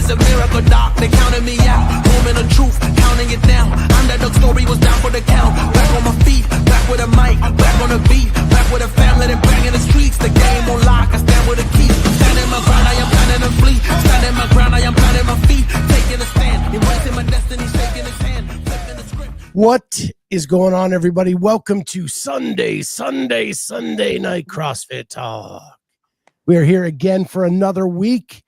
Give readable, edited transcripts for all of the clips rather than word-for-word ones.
It's a miracle, doc, they counted me out. Moment of truth, counting it down. Underdog story was down for the count. Back on my feet, back with a mic, back on the beat, back with a family that bang in the streets. The game on lock, I stand with a key. Standing my ground, I am planning to flee. Standing my ground, I am planting my feet. Taking a stand, embracing my destiny, shaking his hand, flipping the script. What is going on, everybody? Welcome to Sunday Night CrossFit Talk. We are here again for another week.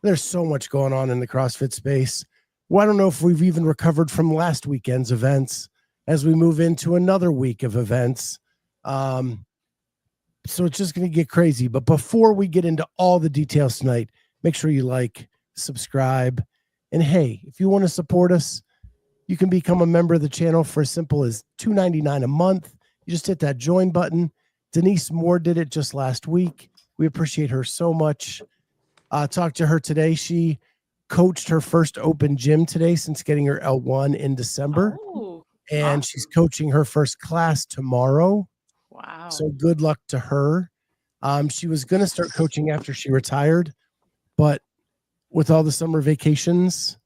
There's so much going on in the CrossFit space. Well, I don't know if we've even recovered from last weekend's events as we move into another week of events. So it's just going to get crazy. But before we get into all the details tonight, make sure you like, subscribe, and hey, if you want to support us, you can become a member of the channel for as simple as $2.99 a month. You just hit that join button. Denise Moore did it just last week. We appreciate her so much. Talked to her today. She coached her first open gym today since getting her L1 in December. Oh, and awesome. She's coaching her first class tomorrow. Wow. So good luck to her. She was going to start coaching after she retired, but with all the summer vacations,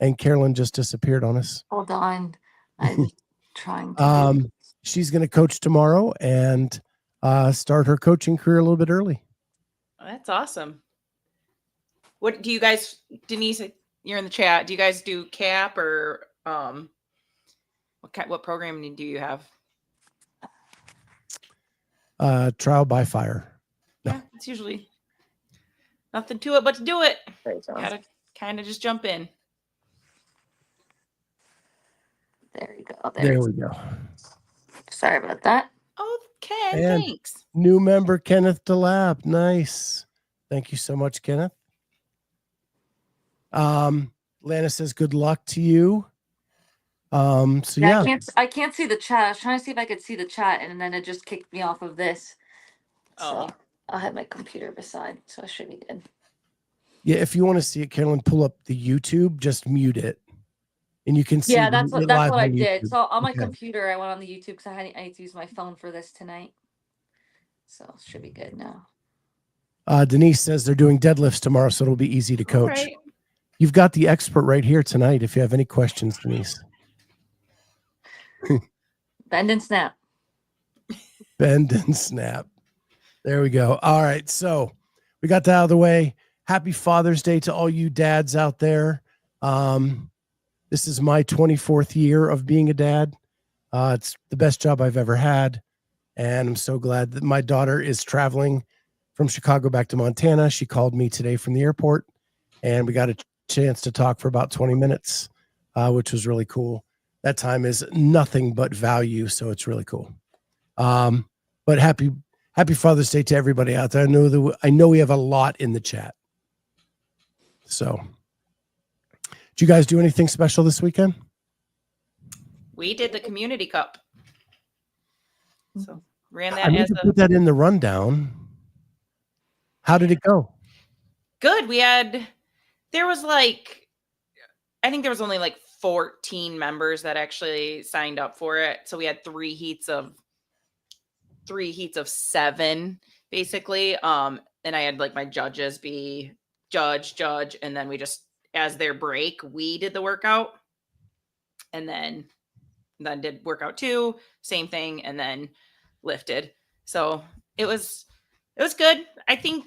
and Carolyne just disappeared on us. Hold on. I'm trying to. She's going to coach tomorrow and start her coaching career a little bit early. That's awesome. What do you guys, Denise, you're in the chat. Do you guys do CAP or what program do you have? Trial by fire. No. Yeah, it's usually nothing to it but to do it. So. Gotta kind of just jump in. There you go. There we go. Sorry about that. Okay, And thanks. new member Kenneth DeLapp. Nice. Thank you so much, Kenneth. Lana says good luck to you. Yeah. I can't see the chat. I was trying to see if I could see the chat, and then it just kicked me off of this. So I'll have my computer beside, so it should be good. Yeah, if you want to see it, Carolyne, pull up the YouTube, just mute it. And you can see. Yeah, that's what I did. YouTube. So on my computer, I went on the YouTube because I need to use my phone for this tonight. So it should be good now. Denise says they're doing deadlifts tomorrow, so it'll be easy to coach. Right. You've got the expert right here tonight if you have any questions, Denise. Bend and snap. Bend and snap. There we go. All right, so we got that out of the way. Happy Father's Day to all you dads out there. This is my 24th year of being a dad. It's the best job I've ever had. And I'm so glad that my daughter is traveling from Chicago back to Montana. She called me today from the airport, and we got a chance to talk for about 20 minutes, which was really cool. That time is nothing but value, so it's really cool. But happy Father's Day to everybody out there. I know we have a lot in the chat. So, did you guys do anything special this weekend? We did the Community Cup. So ran that I need as to put that in the rundown. How did it go? Good. There was I think there was only 14 members that actually signed up for it. So we had three heats of 7, basically. And I had my judges be judge, and then we just, as their break, we did the workout, and then did workout 2, same thing, and then lifted. So it was good. I think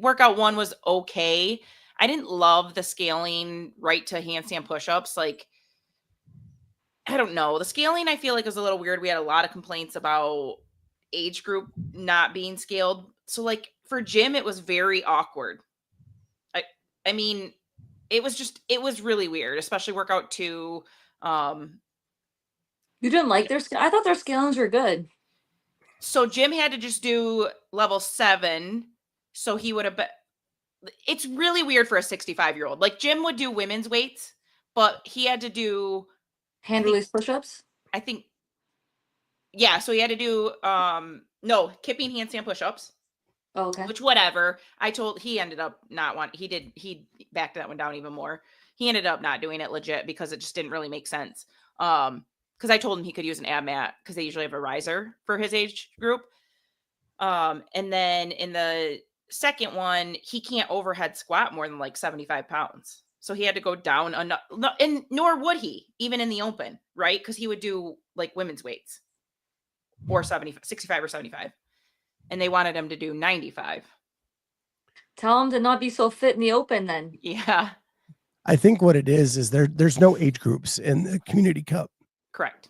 workout 1 was okay. I didn't love the scaling right to handstand push-ups. I don't know. The scaling, I feel was a little weird. We had a lot of complaints about age group not being scaled. So for gym, it was very awkward. I mean, it was really weird, especially workout 2. You didn't like their I thought their scalings were good. So Jim had to just do level 7. So he would have been, it's really weird for a 65-year-old. Jim would do women's weights, but he had to do hand release push-ups. I think. Yeah. So he had to do, kipping handstand push-ups. Oh, okay. Which whatever. He ended up not he backed that one down even more. He ended up not doing it legit because it just didn't really make sense. Because I told him he could use an ab mat because they usually have a riser for his age group. And then in the second one, he can't overhead squat more than like 75 pounds. So he had to go down, and nor would he, even in the open, right? Because he would do like women's weights or 65 or 75. And they wanted him to do 95. Tell him to not be so fit in the open then. Yeah. I think what it is there's no age groups in the Community Cup. Correct.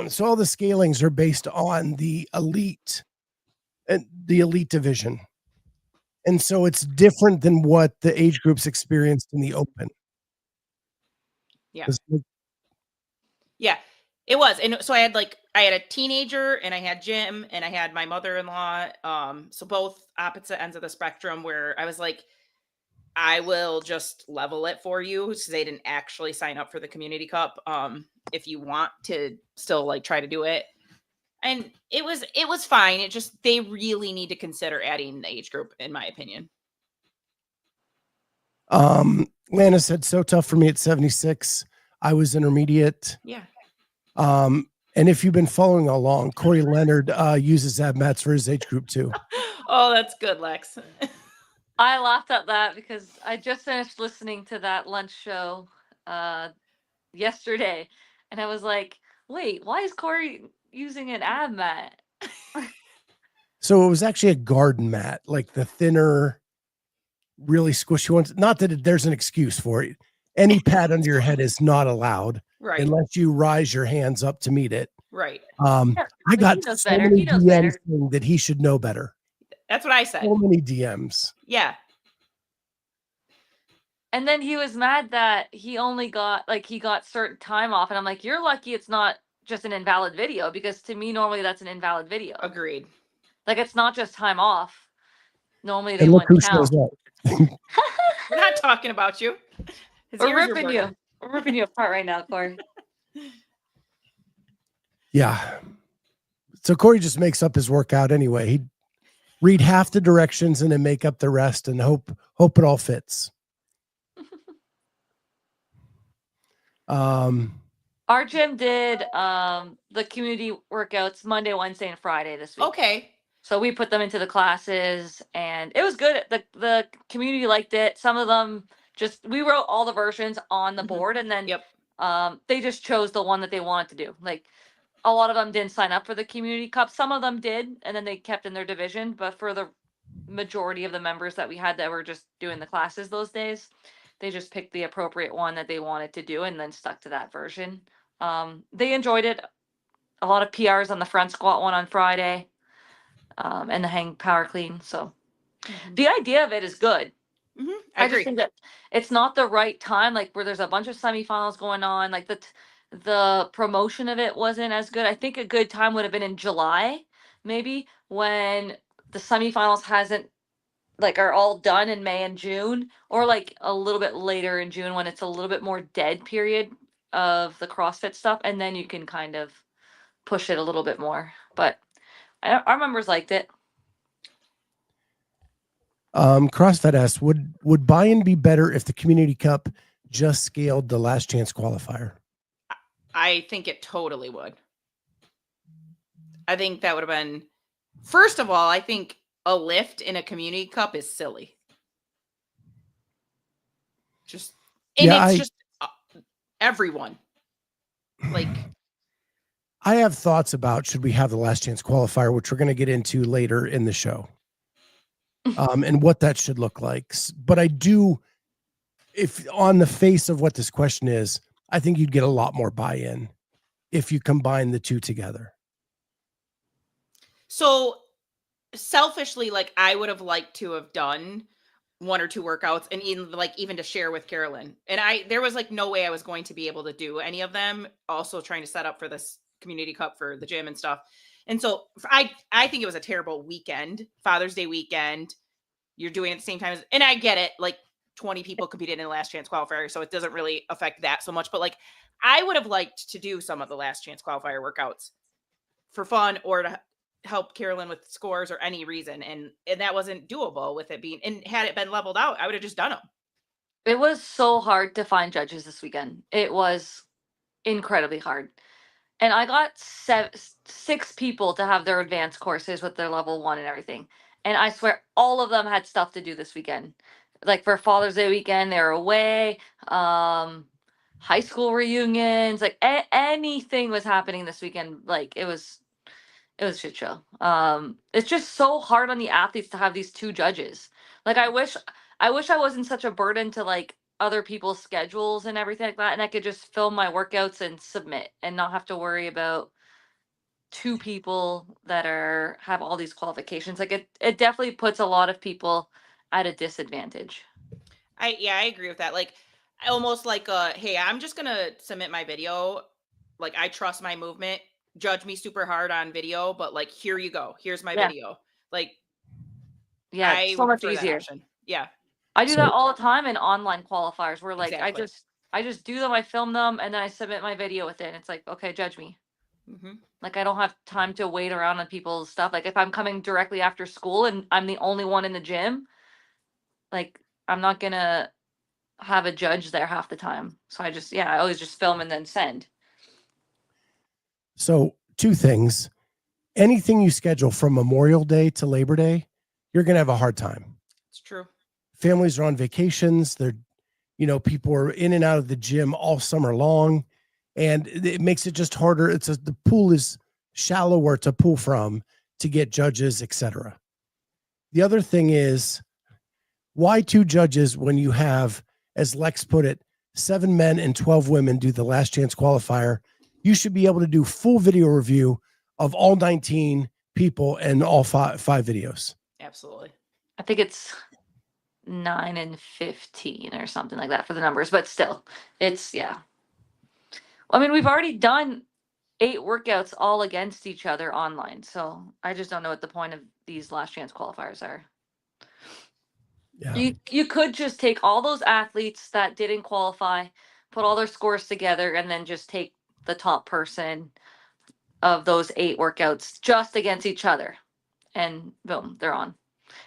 So all the scalings are based on the elite and the elite division. And so it's different than what the age groups experienced in the open. Yeah. Yeah, it was. And so I had a teenager, and I had Jim, and I had my mother-in-law. So both opposite ends of the spectrum, where I was like, I will just level it for you. So they didn't actually sign up for the Community Cup. If you want to still like try to do it. And it was fine. It just, they really need to consider adding the age group, in my opinion. Lana said, so tough for me at 76. I was intermediate. Yeah. And if you've been following along, Corey Leonard uses ab mats for his age group too. Oh, that's good, Lex. I laughed at that because I just finished listening to that lunch show yesterday, and I was like, wait, why is Corey using an ab mat? So it was actually a garden mat, like the thinner, really squishy ones. Not that there's an excuse for it. Any pad under your head is not allowed, Right. unless you rise your hands up to meet it. Right. I got so many DMs saying that he should know better. That's what I said. So many DMs. Yeah. And then he was mad that he only got he got certain time off, and I'm like, you're lucky it's not just an invalid video, because to me normally that's an invalid video. Agreed. Like, it's not just time off. Normally they And look want who count. shows up. We're not talking about you. We're ripping you. We're ripping you apart right now, Corey. Yeah. So Corey just makes up his workout anyway. He'd read half the directions and then make up the rest and hope it all fits. Our gym did the community workouts Monday, Wednesday, and Friday this week. Okay. So we put them into the classes, and it was good. The community liked it. Some of them we wrote all the versions on the board, and then they just chose the one that they wanted to do. Like, a lot of them didn't sign up for the Community Cup. Some of them did, and then they kept in their division. But for the majority of the members that we had that were just doing the classes those days, they just picked the appropriate one that they wanted to do and then stuck to that version. They enjoyed it. A lot of PRs on the front squat one on Friday, and the hang power clean. So the idea of it is good. I just think that it's not the right time, like where there's a bunch of semifinals going on. Like the promotion of it wasn't as good. I think a good time would have been in July, maybe, when the semifinals are all done in May and June, or like a little bit later in June when it's a little bit more dead period of the CrossFit stuff, and then you can kind of push it a little bit more. But our members liked it. CrossFit asks, would buy-in be better if the Community Cup just scaled the Last Chance Qualifier? I think it totally would. I think that would have been, first of all, I think a lift in a Community Cup is silly. Just everyone. Like, I have thoughts about should we have the Last Chance Qualifier, which we're going to get into later in the show, and what that should look like. But I do, if on the face of what this question is, I think you'd get a lot more buy-in if you combine the two together. So selfishly, like, I would have liked to have done one or two workouts, and even to share with Carolyn. And there was like no way I was going to be able to do any of them. Also trying to set up for this Community Cup for the gym and stuff. And so I think it was a terrible weekend, Father's Day weekend. You're doing it at the same time and I get it, like 20 people competed in the Last Chance Qualifier, so it doesn't really affect that so much. But like, I would have liked to do some of the Last Chance Qualifier workouts for fun, or to help Carolyn with scores, or any reason. And that wasn't doable with it being, and had it been leveled out, I would have just done them. It was so hard to find judges this weekend. It was incredibly hard. And I got 6 people to have their advanced courses with their level 1 and everything. And I swear all of them had stuff to do this weekend. Like for Father's Day weekend, they were away. High school reunions, like anything was happening this weekend. Like it was a shit show. It's just so hard on the athletes to have these two judges. Like I wish I wasn't such a burden to like other people's schedules and everything like that, and I could just film my workouts and submit and not have to worry about two people that have all these qualifications. Like it definitely puts a lot of people at a disadvantage. I agree with that. Like almost like hey, I'm just gonna submit my video. Like I trust my movement. Judge me super hard on video, but like here you go. Here's my video. Like it's so much easier. Yeah. I do that all the time in online qualifiers where like Exactly. I just do them, I film them, and then I submit my video with it. And it's like, okay, judge me. Mm-hmm. Like I don't have time to wait around on people's stuff. Like if I'm coming directly after school and I'm the only one in the gym, like I'm not gonna have a judge there half the time. So I always just film and then send. So 2 things. Anything you schedule from Memorial Day to Labor Day, you're going to have a hard time. It's true. Families are on vacations. They're, people are in and out of the gym all summer long, and it makes it just harder. The pool is shallower to pull from to get judges, etc. The other thing is, why 2 judges when you have, as Lex put it, 7 men and 12 women do the Last Chance Qualifier? You should be able to do full video review of all 19 people and all five videos. Absolutely. I think it's 9 and 15 or something like that for the numbers, but still, it's I mean, we've already done 8 workouts all against each other online, so I just don't know what the point of these Last Chance Qualifiers are. Yeah. You could just take all those athletes that didn't qualify, put all their scores together, and then just take the top person of those 8 workouts just against each other, and boom, they're on.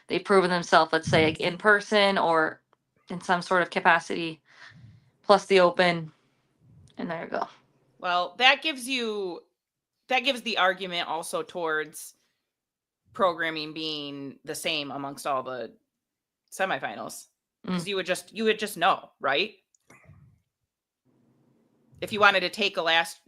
They've proven themselves, let's say like in person or in some sort of capacity, plus the open, and there you go. Well, that gives the argument also towards programming being the same amongst all the semifinals, because you would just know, right? If you wanted to take a last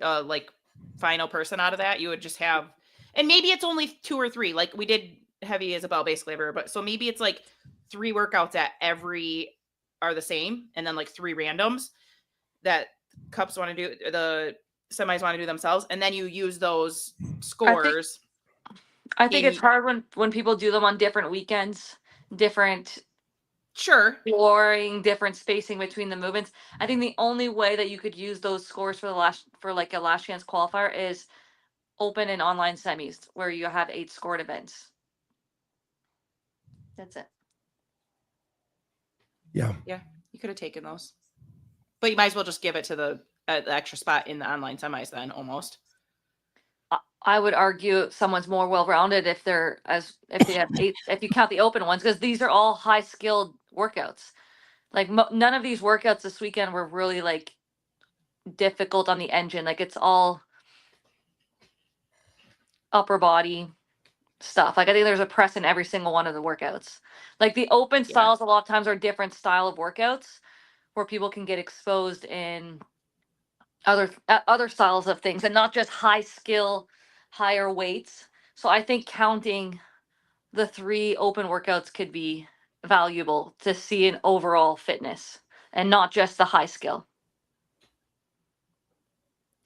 final person out of that, you would just have, and maybe it's only 2 or 3, like we did heavy is about basic labor, but so maybe it's like 3 workouts at every are the same, and then like 3 randoms that cups want to do, the semis want to do themselves, and then you use those scores. I think it's hard when people do them on different weekends, different flooring, different spacing between the movements. I think the only way that you could use those scores for like a Last Chance Qualifier is open and online semis, where you have 8 scored events. That's it. Yeah, you could have taken those, but you might as well just give it to the extra spot in the online semis then, almost. I would argue someone's more well-rounded if they have 8, if you count the open ones, because these are all high-skilled workouts. Like none of these workouts this weekend were really like difficult on the engine. Like it's all upper body stuff. Like I think there's a press in every single one of the workouts. Like the open styles a lot of times are different style of workouts where people can get exposed in other styles of things, and not just high skill, higher weights. So I think counting the 3 open workouts could be valuable to see an overall fitness and not just the high skill.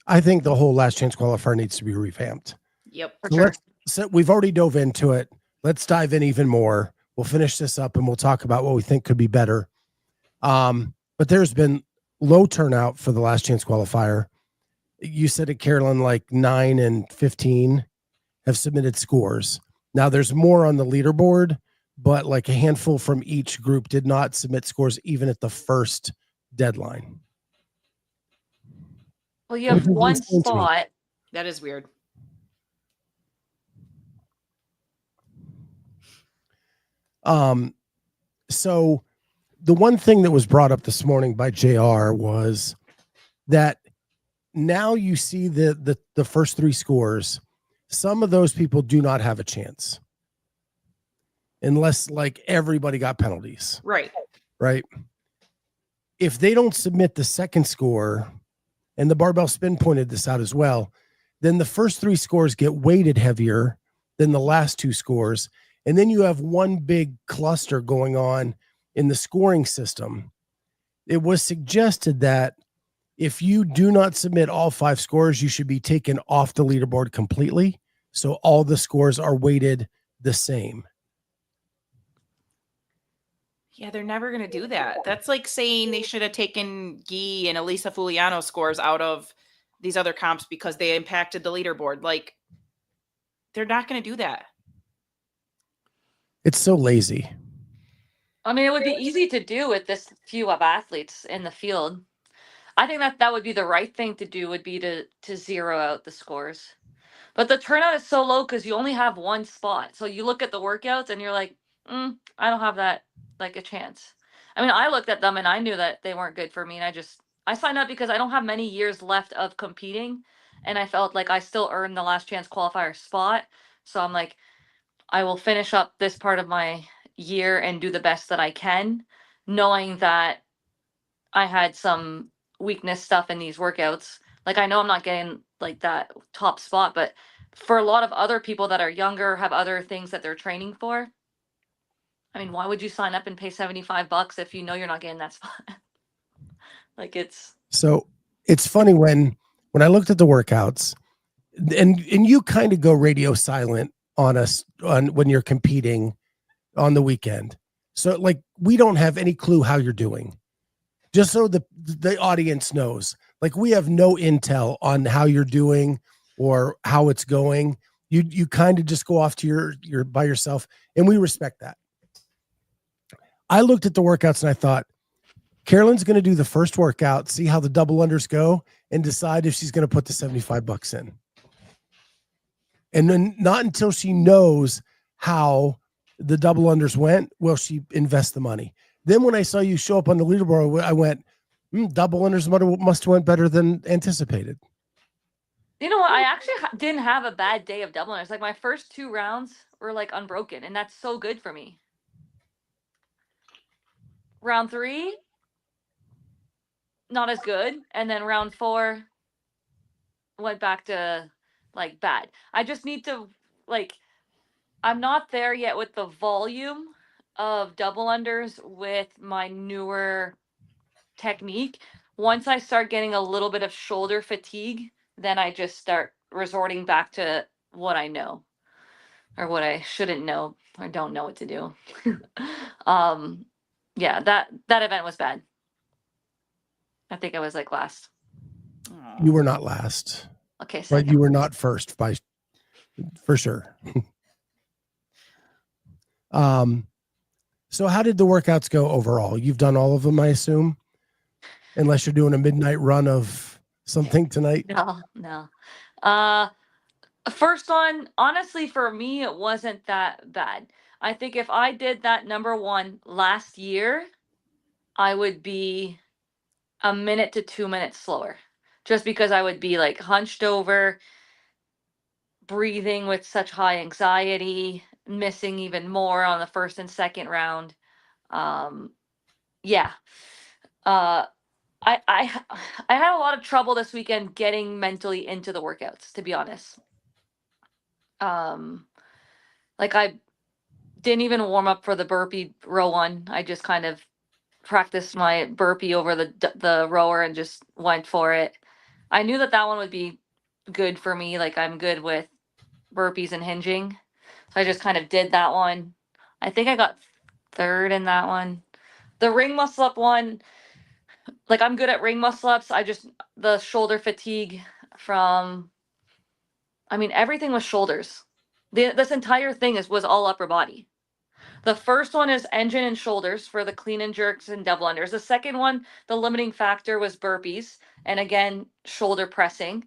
I think the whole Last Chance Qualifier needs to be revamped. Yep. For sure. So we've already dove into it. Let's dive in even more. We'll finish this up and we'll talk about what we think could be better. But there's been low turnout for the Last Chance Qualifier. You said at Caroline, like 9 and 15 have submitted scores. Now there's more on the leaderboard, but like a handful from each group did not submit scores even at the first deadline. Well, you have one spot. That is weird. So the one thing that was brought up this morning by JR was that now you see the first 3 scores. Some of those people do not have a chance. unless like everybody got penalties. Right. Right. If they don't submit the second score, and the barbell spin pointed this out as well, then the first 3 scores get weighted heavier than the last 2 scores. And then you have one big cluster going on in the scoring system. It was suggested that if you do not submit all 5 scores, you should be taken off the leaderboard completely. So all the scores are weighted the same. Yeah, they're never going to do that. That's like saying they should have taken Guy and Elisa Fuliano scores out of these other comps because they impacted the leaderboard. Like, they're not going to do that. It's so lazy. I mean, it would be easy to do with this few of athletes in the field. I think that would be the right thing to do, would be to zero out the scores. But the turnout is so low because you only have one spot. So you look at the workouts and you're like, I don't have that, like, a chance. I mean, I looked at them and I knew that they weren't good for me. And I signed up because I don't have many years left of competing. And I felt like I still earned the last chance qualifier spot. So I'm like, I will finish up this part of my year and do the best that I can, knowing that I had some weakness stuff in these workouts. Like, I know I'm not getting like that top spot, but for a lot of other people that are younger, have other things that they're training for, I mean, why would you sign up and pay $75 if you know you're not getting that spot? Like, it's funny when I looked at the workouts, and you kind of go radio silent on us when you're competing on the weekend. So like, we don't have any clue how you're doing. Just so the audience knows, like, we have no intel on how you're doing or how it's going. You kind of just go off to your by yourself, and we respect that. I looked at the workouts and I thought, Carolyn's going to do the first workout, see how the double unders go, and decide if she's going to put the $75 in. And then not until she knows how the double unders went will she invest the money. Then when I saw you show up on the leaderboard, I went, double unders must have went better than anticipated. You know what? I actually didn't have a bad day of double unders. Like, my first 2 rounds were like unbroken, and that's so good for me. Round 3, not as good. And then round 4 went back to like bad. I just need to, like, I'm not there yet with the volume of double unders with my newer technique. Once I start getting a little bit of shoulder fatigue, then I just start resorting back to what I know, or what I shouldn't know, or don't know what to do. Yeah, that event was bad. I think I was like last. You were not last. Okay, but you were not first for sure. So how did the workouts go overall? You've done all of them, I assume, unless you're doing a midnight run of something tonight. No. First one, honestly, for me, it wasn't that bad. I think if I did that number 1 last year, I would be a minute to 2 minutes slower, just because I would be like hunched over, breathing with such high anxiety, missing even more on the first and second round. Yeah. I had a lot of trouble this weekend getting mentally into the workouts, to be honest. Like, I didn't even warm up for the burpee row 1. I just kind of practiced my burpee over the rower and just went for it. I knew that one would be good for me. Like, I'm good with burpees and hinging. So I just kind of did that one. I think I got 3rd in that one. The ring muscle up one, like, I'm good at ring muscle ups. The shoulder fatigue from, I mean, everything was shoulders. This entire thing was all upper body. The first one is engine and shoulders for the clean and jerks and double unders. The second one, the limiting factor was burpees, and again, shoulder pressing.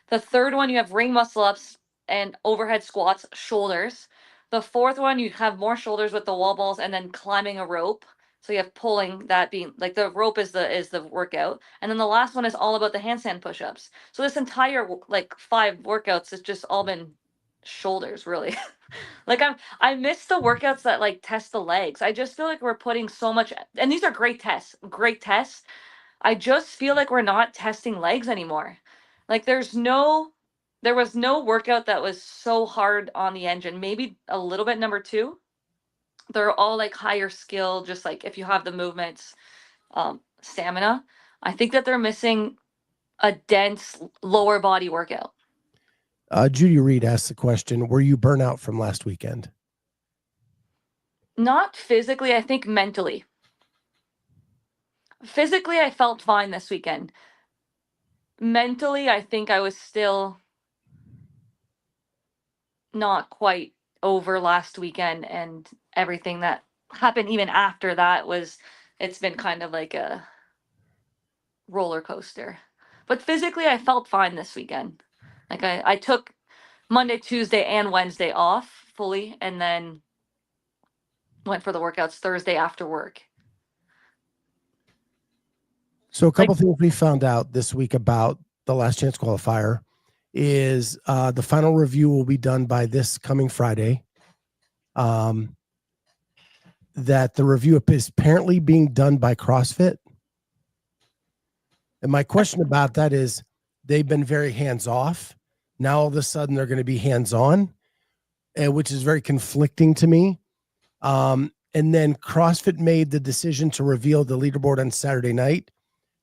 The third one, you have ring muscle ups and overhead squats, shoulders. The fourth one, you have more shoulders with the wall balls and then climbing a rope. So you have pulling, that being like the rope is the workout. And then the last one is all about the handstand push-ups. So this entire like 5 workouts has just all been shoulders, really. Like I miss the workouts that like test the legs. I just feel like we're putting so much, and these are great tests, great tests. I just feel like we're not testing legs anymore. Like there was no workout that was so hard on the engine. Maybe a little bit number 2. They're all like higher skill, just like if you have the movements, stamina. I think that they're missing a dense lower body workout. Judy Reed asked the question, were you burnt out from last weekend? Not physically, I think mentally. Physically, I felt fine this weekend. Mentally, I think I was still not quite over last weekend, and everything that happened even after that it's been kind of like a roller coaster. But physically, I felt fine this weekend. Like I took Monday, Tuesday, and Wednesday off fully, and then went for the workouts Thursday after work. So a couple things we found out this week about the Last Chance Qualifier is the final review will be done by this coming Friday. That the review is apparently being done by CrossFit. And my question about that is they've been very hands-off. Now all of a sudden they're going to be hands-on, which is very conflicting to me. And then CrossFit made the decision to reveal the leaderboard on Saturday night,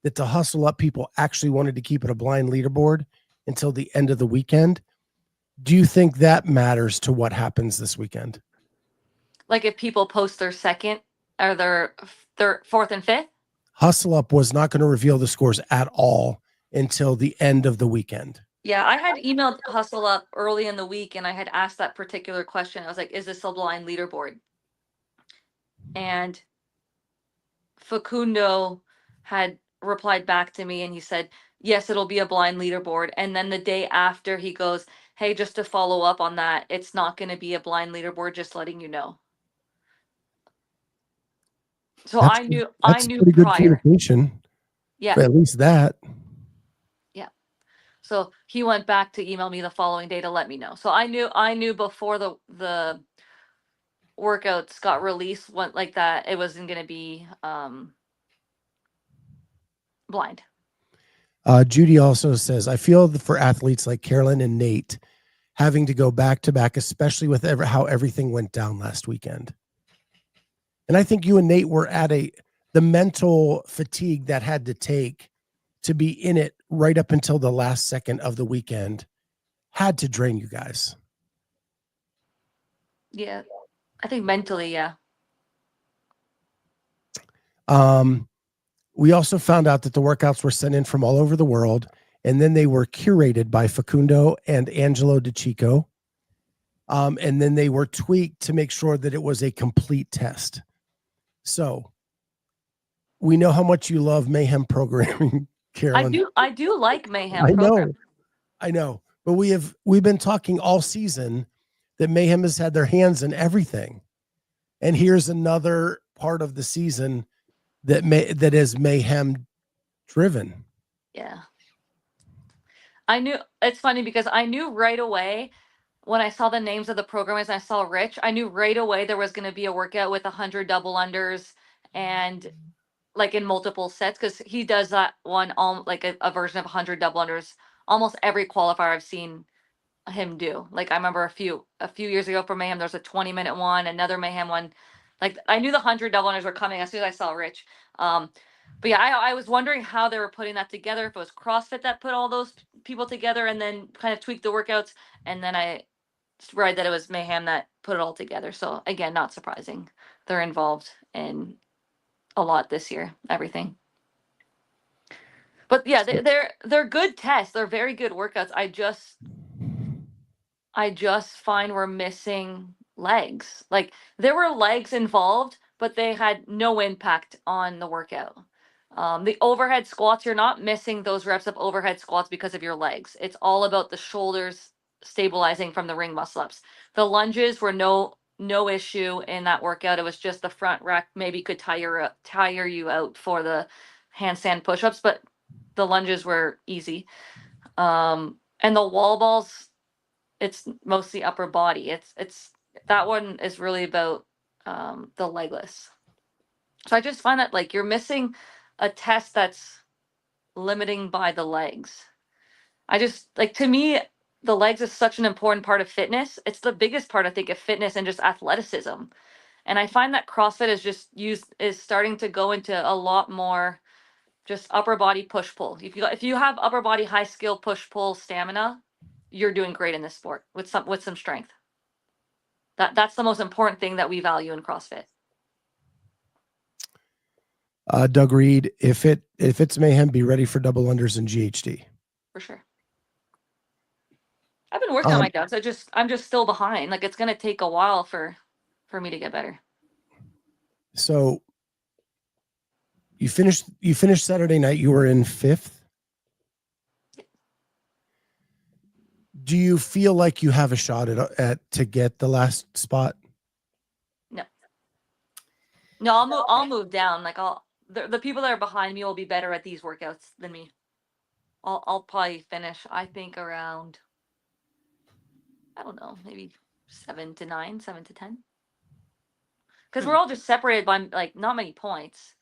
that the Hustle Up people actually wanted to keep it a blind leaderboard until the end of the weekend. Do you think that matters to what happens this weekend? Like if people post their second or their fourth and fifth? Hustle Up was not going to reveal the scores at all until the end of the weekend. Yeah, I had emailed Hustle Up early in the week, and I had asked that particular question. I was like, is this a blind leaderboard? And Facundo had replied back to me, and he said, yes, it'll be a blind leaderboard. And then the day after, he goes, hey, just to follow up on that, it's not going to be a blind leaderboard, just letting you know. So That's I knew pretty good prior. Communication. Yeah. At least that. Yeah. So he went back to email me the following day to let me know. So I knew before the workouts got released, went like that, it wasn't going to be blind. Judy also says, I feel that for athletes like Carolyn and Nate having to go back to back, especially with how everything went down last weekend. And I think you and Nate were at the mental fatigue that had to take to be in it right up until the last second of the weekend had to drain you guys. Yeah. I think mentally, yeah. We also found out that the workouts were sent in from all over the world, and then they were curated by Facundo and Angelo DeChico. And then they were tweaked to make sure that it was a complete test. So we know how much you love Mayhem programming, Carolyn. I do like Mayhem programming. I know. But we've been talking all season that Mayhem has had their hands in everything. And here's another part of the season that is Mayhem driven. Yeah. I knew, it's funny because I knew right away when I saw the names of the programmers and I saw Rich, I knew right away there was going to be a workout with 100 double unders and like in multiple sets, because he does that one like a version of 100 double unders almost every qualifier I've seen him do. Like I remember a few years ago for Mayhem, there's a 20-minute one, another Mayhem one. Like I knew the 100 double unders were coming as soon as I saw Rich. But yeah, I was wondering how they were putting that together. If it was CrossFit that put all those people together and then kind of tweaked the workouts, and then I read that it was Mayhem that put it all together. So again, not surprising. They're involved in a lot this year, everything. But yeah, they're good tests. They're very good workouts. I just find we're missing legs. Like there were legs involved, but they had no impact on the workout. The overhead squats, you're not missing those reps of overhead squats because of your legs. It's all about the shoulders stabilizing from the ring muscle ups. The lunges were no issue in that workout. It was just the front rack maybe could tire you out for the handstand push-ups, but the lunges were easy. And the wall balls, it's mostly upper body. It's that one is really about the legless. So I just find that like you're missing a test that's limiting by the legs. I just like, to me, the legs is such an important part of fitness. It's the biggest part, I think, of fitness and just athleticism. And I find that CrossFit is starting to go into a lot more just upper body push pull. If you have upper body high skill push pull stamina, you're doing great in this sport with some strength. That's the most important thing that we value in CrossFit. Doug Reed, if it's Mayhem, be ready for double unders and GHD. For sure. I've been working on my ducks. I'm just still behind. Like, it's gonna take a while for me to get better. So you finished Saturday night. You were in 5th. Do you feel like you have a shot at to get the last spot? No, I'll move down. Like, the people that are behind me will be better at these workouts than me. I'll probably finish, I think, around, I don't know, maybe 7 to 9, 7 to 10. Because we're all just separated by like not many points.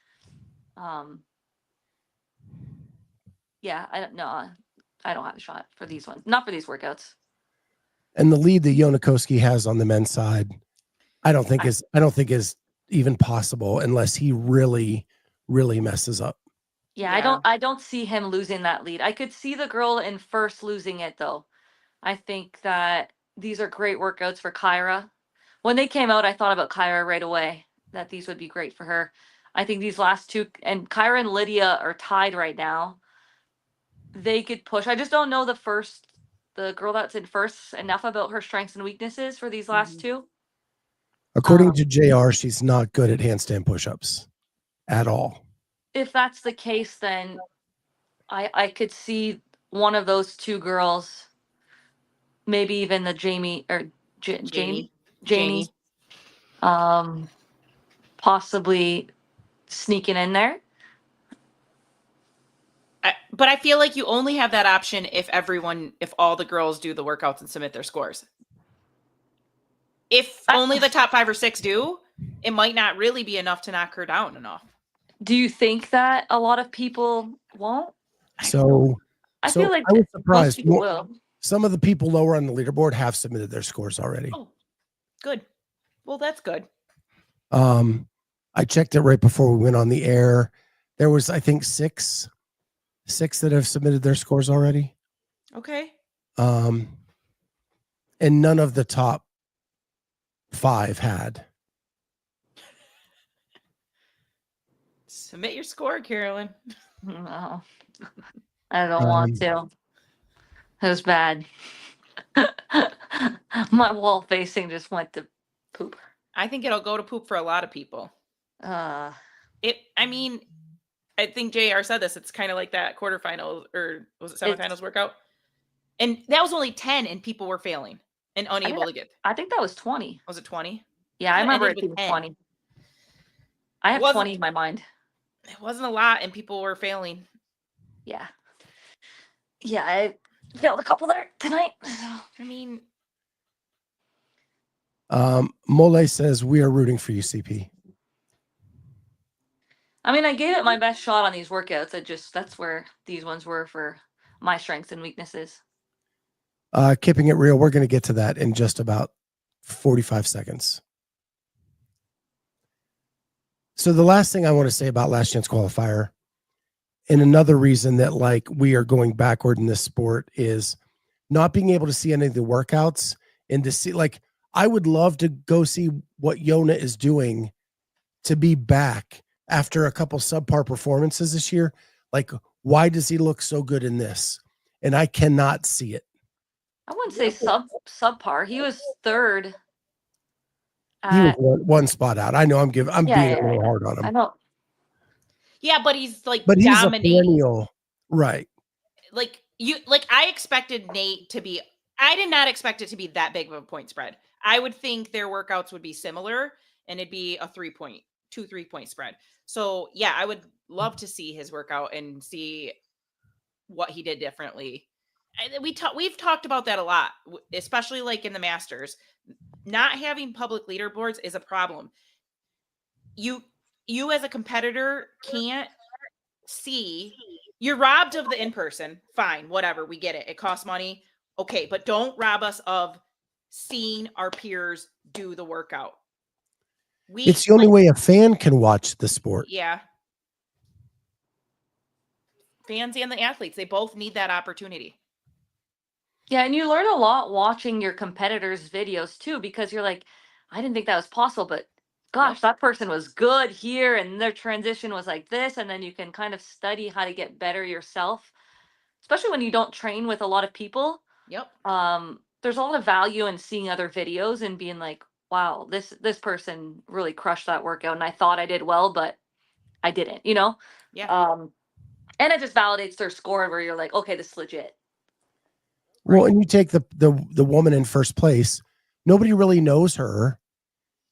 Yeah, I don't know. I don't have a shot for these ones. Not for these workouts. And the lead that Yonakoski has on the men's side, I don't think is even possible unless he really, really messes up. Yeah, I don't see him losing that lead. I could see the girl in first losing it though. I think that these are great workouts for Kyra. When they came out, I thought about Kyra right away, that these would be great for her. I think these last two, and Kyra and Lydia are tied right now. They could push. I just don't know the girl that's in first enough about her strengths and weaknesses for these last two. According to JR, she's not good at handstand push-ups at all. If that's the case, then I could see one of those two girls, maybe even the Jamie or Janie, possibly sneaking in there. But I feel like you only have that option if all the girls do the workouts and submit their scores. If only the top 5 or 6 do, it might not really be enough to knock her down enough. Do you think that a lot of people won't? I feel like I was surprised. Most people will. Some of the people lower on the leaderboard have submitted their scores already. Oh, good. Well, that's good. I checked it right before we went on the air. There was, I think, six that have submitted their scores already. Okay. And none of the top 5 had. Submit your score, Carolyn. No, I don't want to. It was bad. My wall facing just went to poop. I think it'll go to poop for a lot of people. I think JR said this. It's kind of like that quarterfinal, or was it semifinals workout? And that was only 10 and people were failing and unable to get. I think that was 20. Was it 20? Yeah, I remember it being 20. I have 20 in my mind. It wasn't a lot and people were failing. Yeah. Yeah, I failed a couple there tonight. I mean, Mole says we are rooting for you, CP. I mean, I gave it my best shot on these workouts. That's where these ones were for my strengths and weaknesses. Keeping it real, we're going to get to that in just about 45 seconds. So the last thing I want to say about Last Chance Qualifier, and another reason that like we are going backward in this sport, is not being able to see any of the workouts and to see, like, I would love to go see what Yona is doing to be back after a couple subpar performances this year. Like, why does he look so good in this? And I cannot see it. I wouldn't say subpar. He was third. He was one spot out. I know I'm being a little hard on him. I know. Yeah, but he's like, but he's dominating. A perennial, right? I expected Nate to be. I did not expect it to be that big of a point spread. I would think their workouts would be similar, and it'd be a 3-point spread. So yeah, I would love to see his workout and see what he did differently. we've talked about that a lot, especially like in the Masters. Not having public leaderboards is a problem. You as a competitor can't see. You're robbed of the in-person. Fine, whatever, we get it. It costs money. Okay, but don't rob us of seeing our peers do the workout. It's the only way a fan can watch the sport. Yeah. Fans and the athletes, they both need that opportunity. Yeah, and you learn a lot watching your competitors' videos too, because you're like, I didn't think that was possible, but gosh, that person was good here and their transition was like this. And then you can kind of study how to get better yourself, especially when you don't train with a lot of people. Yep. There's a lot of value in seeing other videos and being like, wow, this person really crushed that workout. And I thought I did well, but I didn't, you know? Yeah. And it just validates their score where you're like, okay, this is legit. Well, and you take the woman in first place. Nobody really knows her.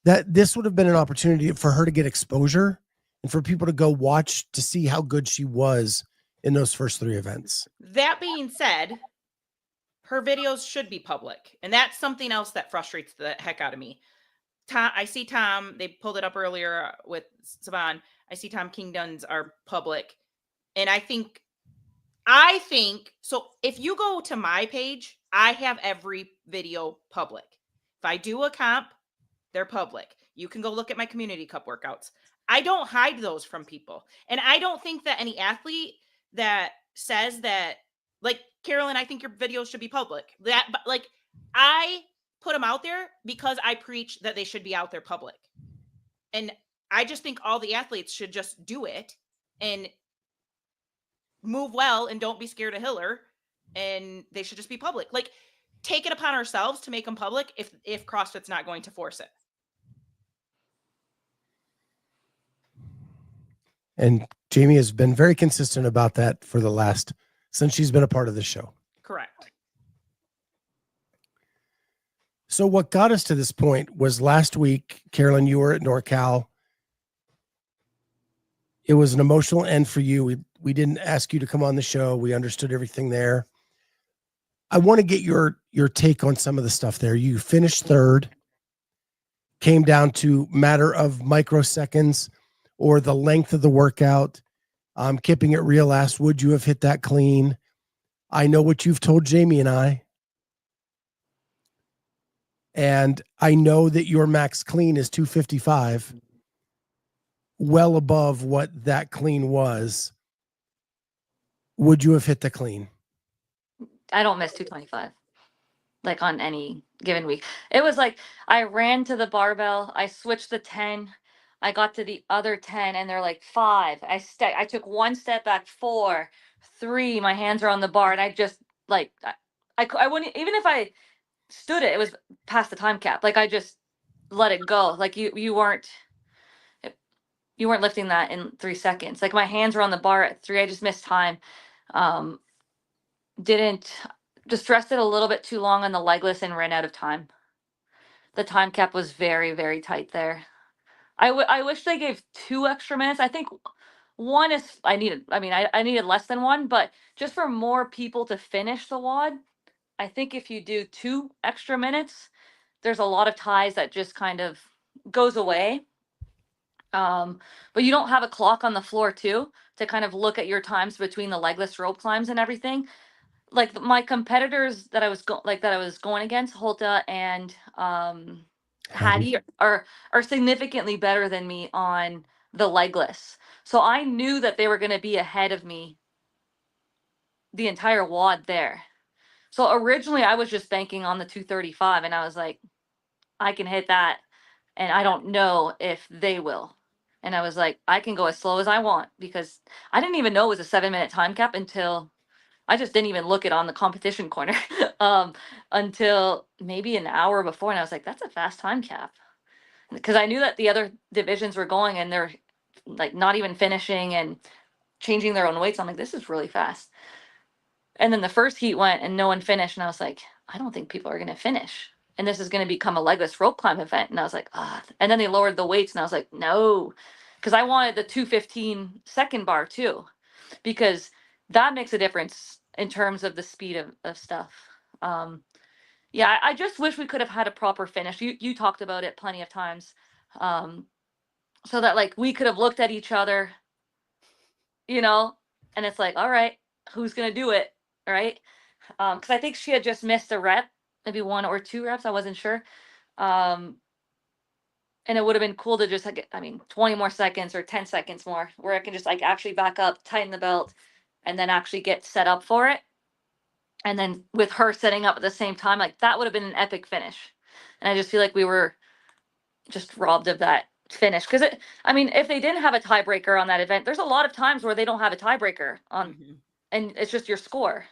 That this would have been an opportunity for her to get exposure and for people to go watch to see how good she was in those first 3 events. That being said, her videos should be public. And that's something else that frustrates the heck out of me. I see Tom, they pulled it up earlier with Saban. I see Tom Kingdon's are public. And I think, so if you go to my page, I have every video public. If I do a comp, they're public. You can go look at my Community Cup workouts. I don't hide those from people. And I don't think that any athlete that says that, like, Carolyn, I think your videos should be public. But like, I put them out there because I preach that they should be out there public. And I just think all the athletes should just do it and move well and don't be scared of Hiller. And they should just be public. Like, take it upon ourselves to make them public if CrossFit's not going to force it. And Jamie has been very consistent about that for since she's been a part of the show. Correct. So what got us to this point was last week, Carolyn, you were at NorCal. It was an emotional end for you. We didn't ask you to come on the show. We understood everything there. I want to get your take on some of the stuff there. You finished 3rd, came down to matter of microseconds or the length of the workout. Keeping it real, asked, would you have hit that clean? I know what you've told Jamie and I. And I know that your max clean is 255, well above what that clean was. Would you have hit the clean? I don't miss 225, like on any given week. It was like I ran to the barbell, I switched the 10, I got to the other 10, and they're like 5. I took 1 step back, 4, 3. My hands are on the bar, and I just like I wouldn't, even if I stood it was past the time cap. Like I just let it go. Like you weren't lifting that in 3 seconds. Like my hands were on the bar at 3. I just missed time. Just rested a little bit too long on the legless and ran out of time. The time cap was very, very tight there. I wish they gave 2 extra minutes. I think 1 is I needed less than 1, but just for more people to finish the WOD, I think if you do 2 extra minutes, there's a lot of ties that just kind of goes away. But you don't have a clock on the floor too to kind of look at your times between the legless rope climbs and everything. Like my competitors that I was going against, Holta and Hattie are significantly better than me on the legless. So I knew that they were going to be ahead of me the entire WOD there. So originally I was just banking on the 235, and I was like, I can hit that, and I don't know if they will. And I was like, I can go as slow as I want, because I didn't even know it was a 7-minute time cap until I just didn't even look it on the competition corner until maybe an hour before. And I was like, that's a fast time cap. Because I knew that the other divisions were going and they're like not even finishing and changing their own weights. I'm like, this is really fast. And then the first heat went and no one finished. And I was like, I don't think people are going to finish. And this is going to become a legless rope climb event. And I was like, ah. And then they lowered the weights. And I was like, no. Because I wanted the 215 second bar too. Because that makes a difference in terms of the speed of stuff. Yeah, I just wish we could have had a proper finish. You talked about it plenty of times. So that like we could have looked at each other, you know, and it's like, all right, who's gonna do it, right? Because I think she had just missed a rep, maybe 1 or 2 reps, I wasn't sure. And it would have been cool to just like, 20 more seconds or 10 seconds more, where I can just like actually back up, tighten the belt, and then actually get set up for it. And then with her setting up at the same time, like that would have been an epic finish. And I just feel like we were just robbed of that finish. Because if they didn't have a tiebreaker on that event, there's a lot of times where they don't have a tiebreaker on, and it's just your score.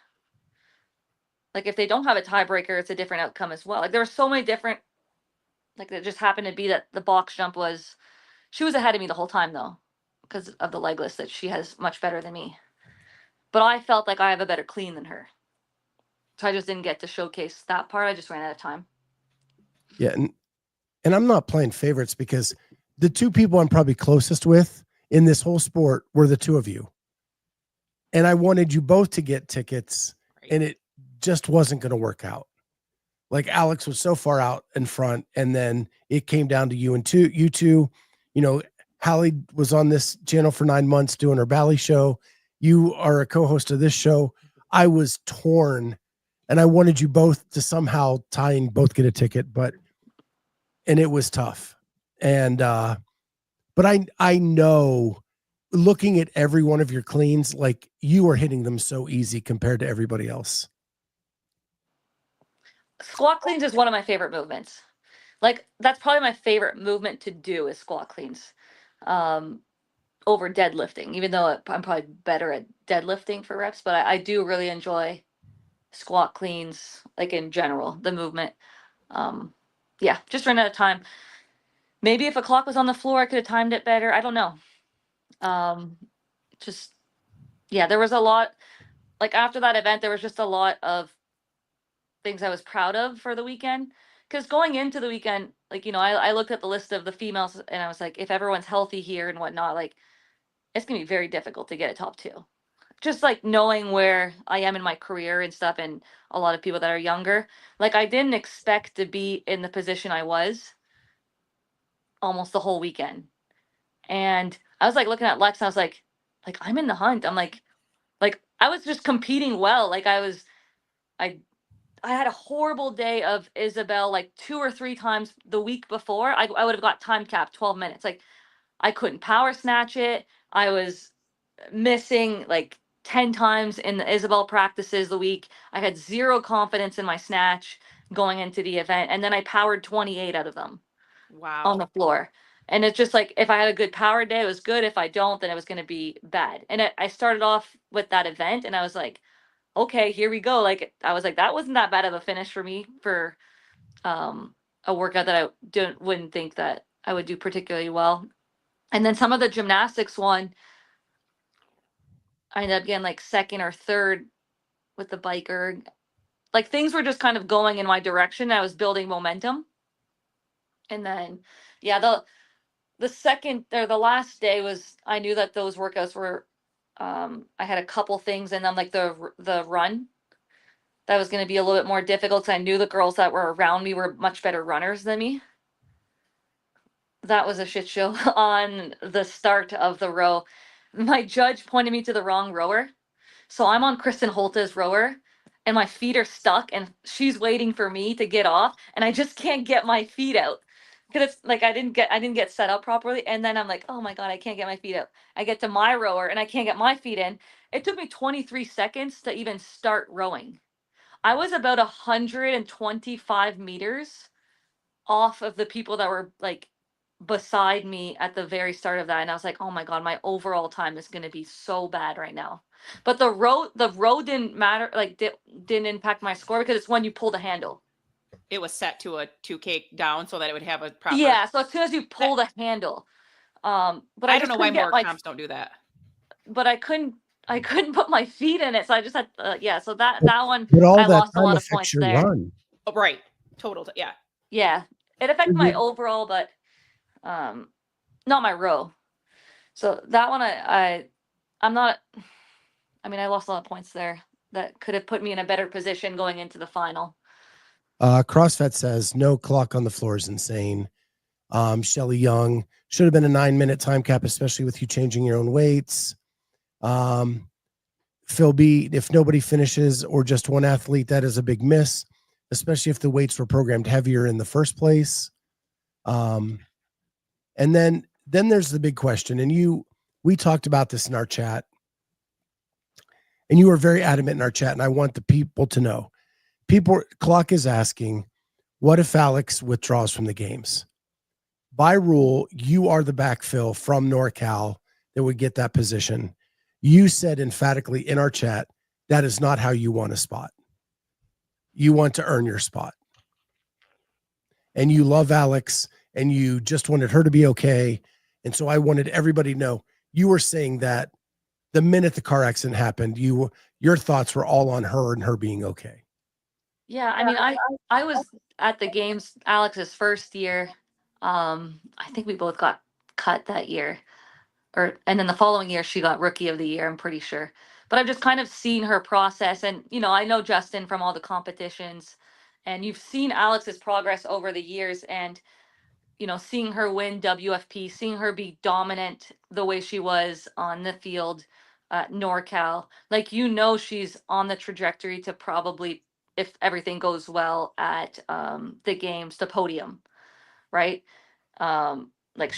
Like if they don't have a tiebreaker, it's a different outcome as well. Like there were so many different, like it just happened to be that the box jump she was ahead of me the whole time though, because of the leg lift that she has much better than me. But I felt like I have a better clean than her. So I just didn't get to showcase that part. I just ran out of time. Yeah. And I'm not playing favorites because the 2 people I'm probably closest with in this whole sport were the 2 of you. And I wanted you both to get tickets, and it just wasn't going to work out. Like Alex was so far out in front, and then it came down to you two, you know, Hallie was on this channel for 9 months doing her Bally show. You are a co-host of this show. I was torn, and I wanted you both to somehow tie and both get a ticket, and it was tough. And, but I know looking at every one of your cleans, like you are hitting them so easy compared to everybody else. Squat cleans is one of my favorite movements. Like that's probably my favorite movement to do is squat cleans, over deadlifting, even though I'm probably better at deadlifting for reps, but I do really enjoy squat cleans, like in general, the movement. Yeah, just ran out of time. Maybe if a clock was on the floor, I could have timed it better. I don't know. There was a lot, like after that event, there was just a lot of things I was proud of for the weekend. Because going into the weekend, like, I looked at the list of the females and I was like, if everyone's healthy here and whatnot, like, it's going to be very difficult to get a top 2. Just like knowing where I am in my career and stuff, and a lot of people that are younger, like I didn't expect to be in the position I was almost the whole weekend. And I was like looking at Lex and I was like I'm in the hunt. I'm like I was just competing well. Like I had a horrible day of Isabel, like 2 or 3 times the week before. I would have got time capped 12 minutes. Like I couldn't power snatch it. I was missing like 10 times in the Isabel practices the week. I had 0 confidence in my snatch going into the event. And then I powered 28 out of them. Wow. On the floor. And it's just like, if I had a good power day, it was good. If I don't, then it was going to be bad. And I started off with that event and I was like, okay, here we go. Like, I was like, that wasn't that bad of a finish for me for a workout that I wouldn't think that I would do particularly well. And then some of the gymnastics one, I ended up getting like 2nd or 3rd with the biker. Like things were just kind of going in my direction. I was building momentum. And then, yeah, the second or the last day was, I knew that those workouts were, I had a couple things in them, like the run that was going to be a little bit more difficult. Cause I knew the girls that were around me were much better runners than me. That was a shit show on the start of the row. My judge pointed me to the wrong rower. So I'm on Kristen Holta's rower and my feet are stuck and she's waiting for me to get off and I just can't get my feet out. Because it's like I didn't get set up properly. And then I'm like, oh my God, I can't get my feet out. I get to my rower and I can't get my feet in. It took me 23 seconds to even start rowing. I was about 125 meters off of the people that were like beside me at the very start of that. And I was like, oh my God, my overall time is going to be so bad right now. But the row didn't matter, like didn't impact my score because it's when you pull the handle. It was set to a 2K down so that it would have a proper. Yeah, so as soon as you pull the handle, but I don't know why more comps don't do that. But I couldn't put my feet in it, so I just had so that one I lost a lot of points there. Run. Oh, right, total, yeah. Yeah, it affected my overall, but not my row. So that one I'm not. I mean, I lost a lot of points there. that could have put me in a better position going into the final. CrossFit says no clock on the floor is insane. Shelly Young, should have been a 9-minute time cap, especially with you changing your own weights. Phil B, if nobody finishes or just one athlete, that is a big miss, especially if the weights were programmed heavier in the first place. And then there's the big question, and we talked about this in our chat, and you were very adamant in our chat, and I want the people to know. Clock is asking, what if Alex withdraws from the games? By rule, you are the backfill from NorCal that would get that position. You said emphatically in our chat, that is not how you want a spot. You want to earn your spot. And you love Alex, and you just wanted her to be okay. And so I wanted everybody to know you were saying that the minute the car accident happened, your thoughts were all on her and her being okay. Yeah, I mean, I was at the games Alex's first year. I think we both got cut that year. And then the following year she got rookie of the year, I'm pretty sure. But I've just kind of seen her process, and I know Justin from all the competitions, and you've seen Alex's progress over the years, and seeing her win WFP, seeing her be dominant the way she was on the field at NorCal, like she's on the trajectory to probably, if everything goes well at the games, the podium, right? Like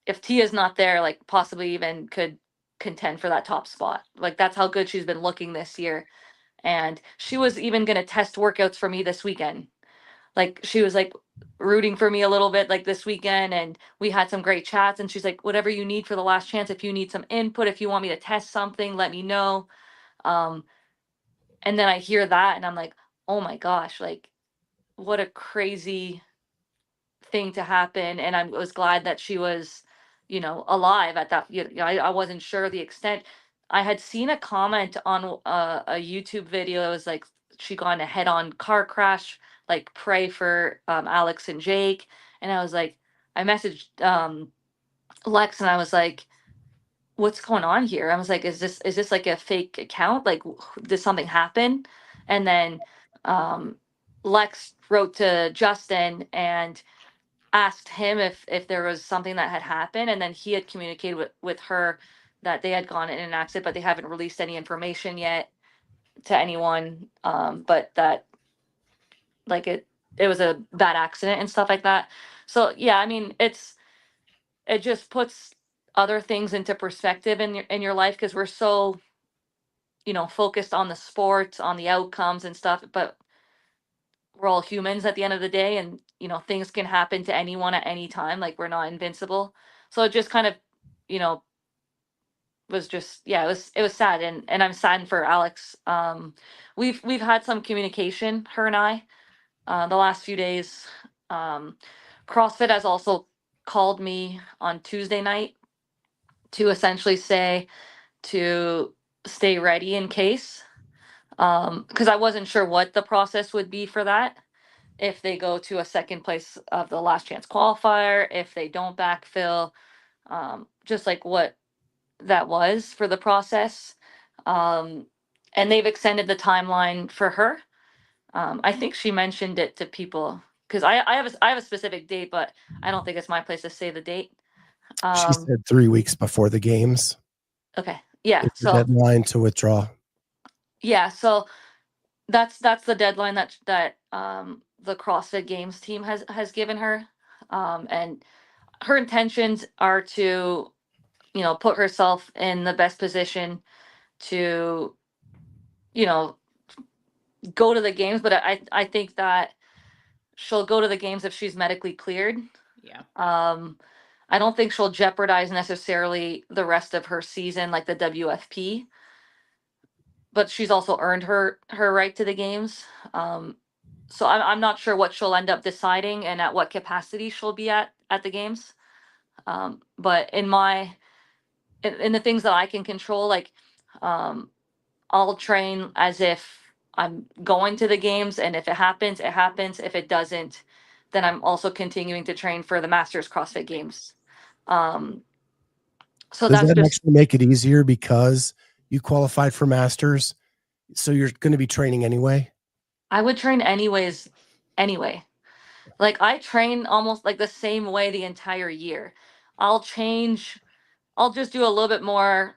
if Tia's not there, like possibly even could contend for that top spot. Like that's how good she's been looking this year. And she was even going to test workouts for me this weekend. Like she was like rooting for me a little bit like this weekend, and we had some great chats, and she's like, whatever you need for the last chance, if you need some input, if you want me to test something, let me know. And then I hear that and I'm like, oh my gosh, like what a crazy thing to happen. And I was glad that she was, alive at that. I wasn't sure the extent. I had seen a comment on a YouTube video. It was like she got in a head-on car crash. Like pray for Alex and Jake. And I was like, I messaged Lex, and I was like, what's going on here? I was like, is this like a fake account? Like, did something happen? And then Lex wrote to Justin and asked him if there was something that had happened, and then he had communicated with her that they had gone in an accident, but they haven't released any information yet to anyone, but that like it was a bad accident and stuff like that. So yeah, I mean, it just puts other things into perspective in your life, because we're so focused on the sport, on the outcomes and stuff, but we're all humans at the end of the day, and things can happen to anyone at any time. Like we're not invincible. So it just kind of was just, yeah, it was sad, and I'm saddened for Alex. We've had some communication, her and I, the last few days. CrossFit has also called me on Tuesday night to essentially say to stay ready in case, because I wasn't sure what the process would be for that. If they go to a second place of the Last Chance Qualifier, if they don't backfill, just like what that was for the process. And they've extended the timeline for her. I think she mentioned it to people, because I have a specific date, but I don't think it's my place to say the date. She said 3 weeks before the games. Okay. Yeah. It's the deadline to withdraw. Yeah. So that's the deadline that the CrossFit Games team has given her. And her intentions are to, put herself in the best position to, go to the games. But I think that she'll go to the games if she's medically cleared. Yeah. I don't think she'll jeopardize necessarily the rest of her season, like the WFP, but she's also earned her right to the games. So I'm not sure what she'll end up deciding and at what capacity she'll be at the games. But in the things that I can control, like I'll train as if I'm going to the games, and if it happens, it happens. If it doesn't, then I'm also continuing to train for the Masters CrossFit Games. So does that's that just actually make it easier because you qualified for Masters So you're going to be training anyway? I would train anyways, anyway. Like I train almost like the same way the entire year. I'll just do a little bit more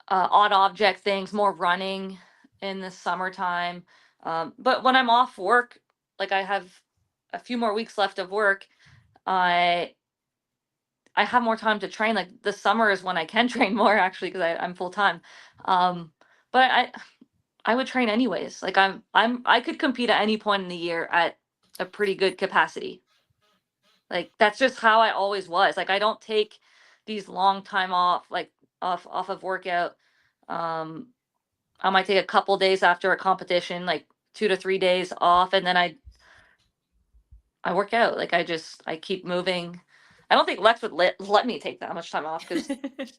odd object things, more running in the summertime. But when I'm off work, like I have a few more weeks left of work, I have more time to train. Like the summer is when I can train more actually because I'm full time. But I would train anyways. Like I could compete at any point in the year at a pretty good capacity. Like that's just how I always was. Like I don't take these long time off, like off of workout. I might take a couple days after a competition, like 2 to 3 days off, and then I work out. Like I keep moving. I don't think Lex would let me take that much time off because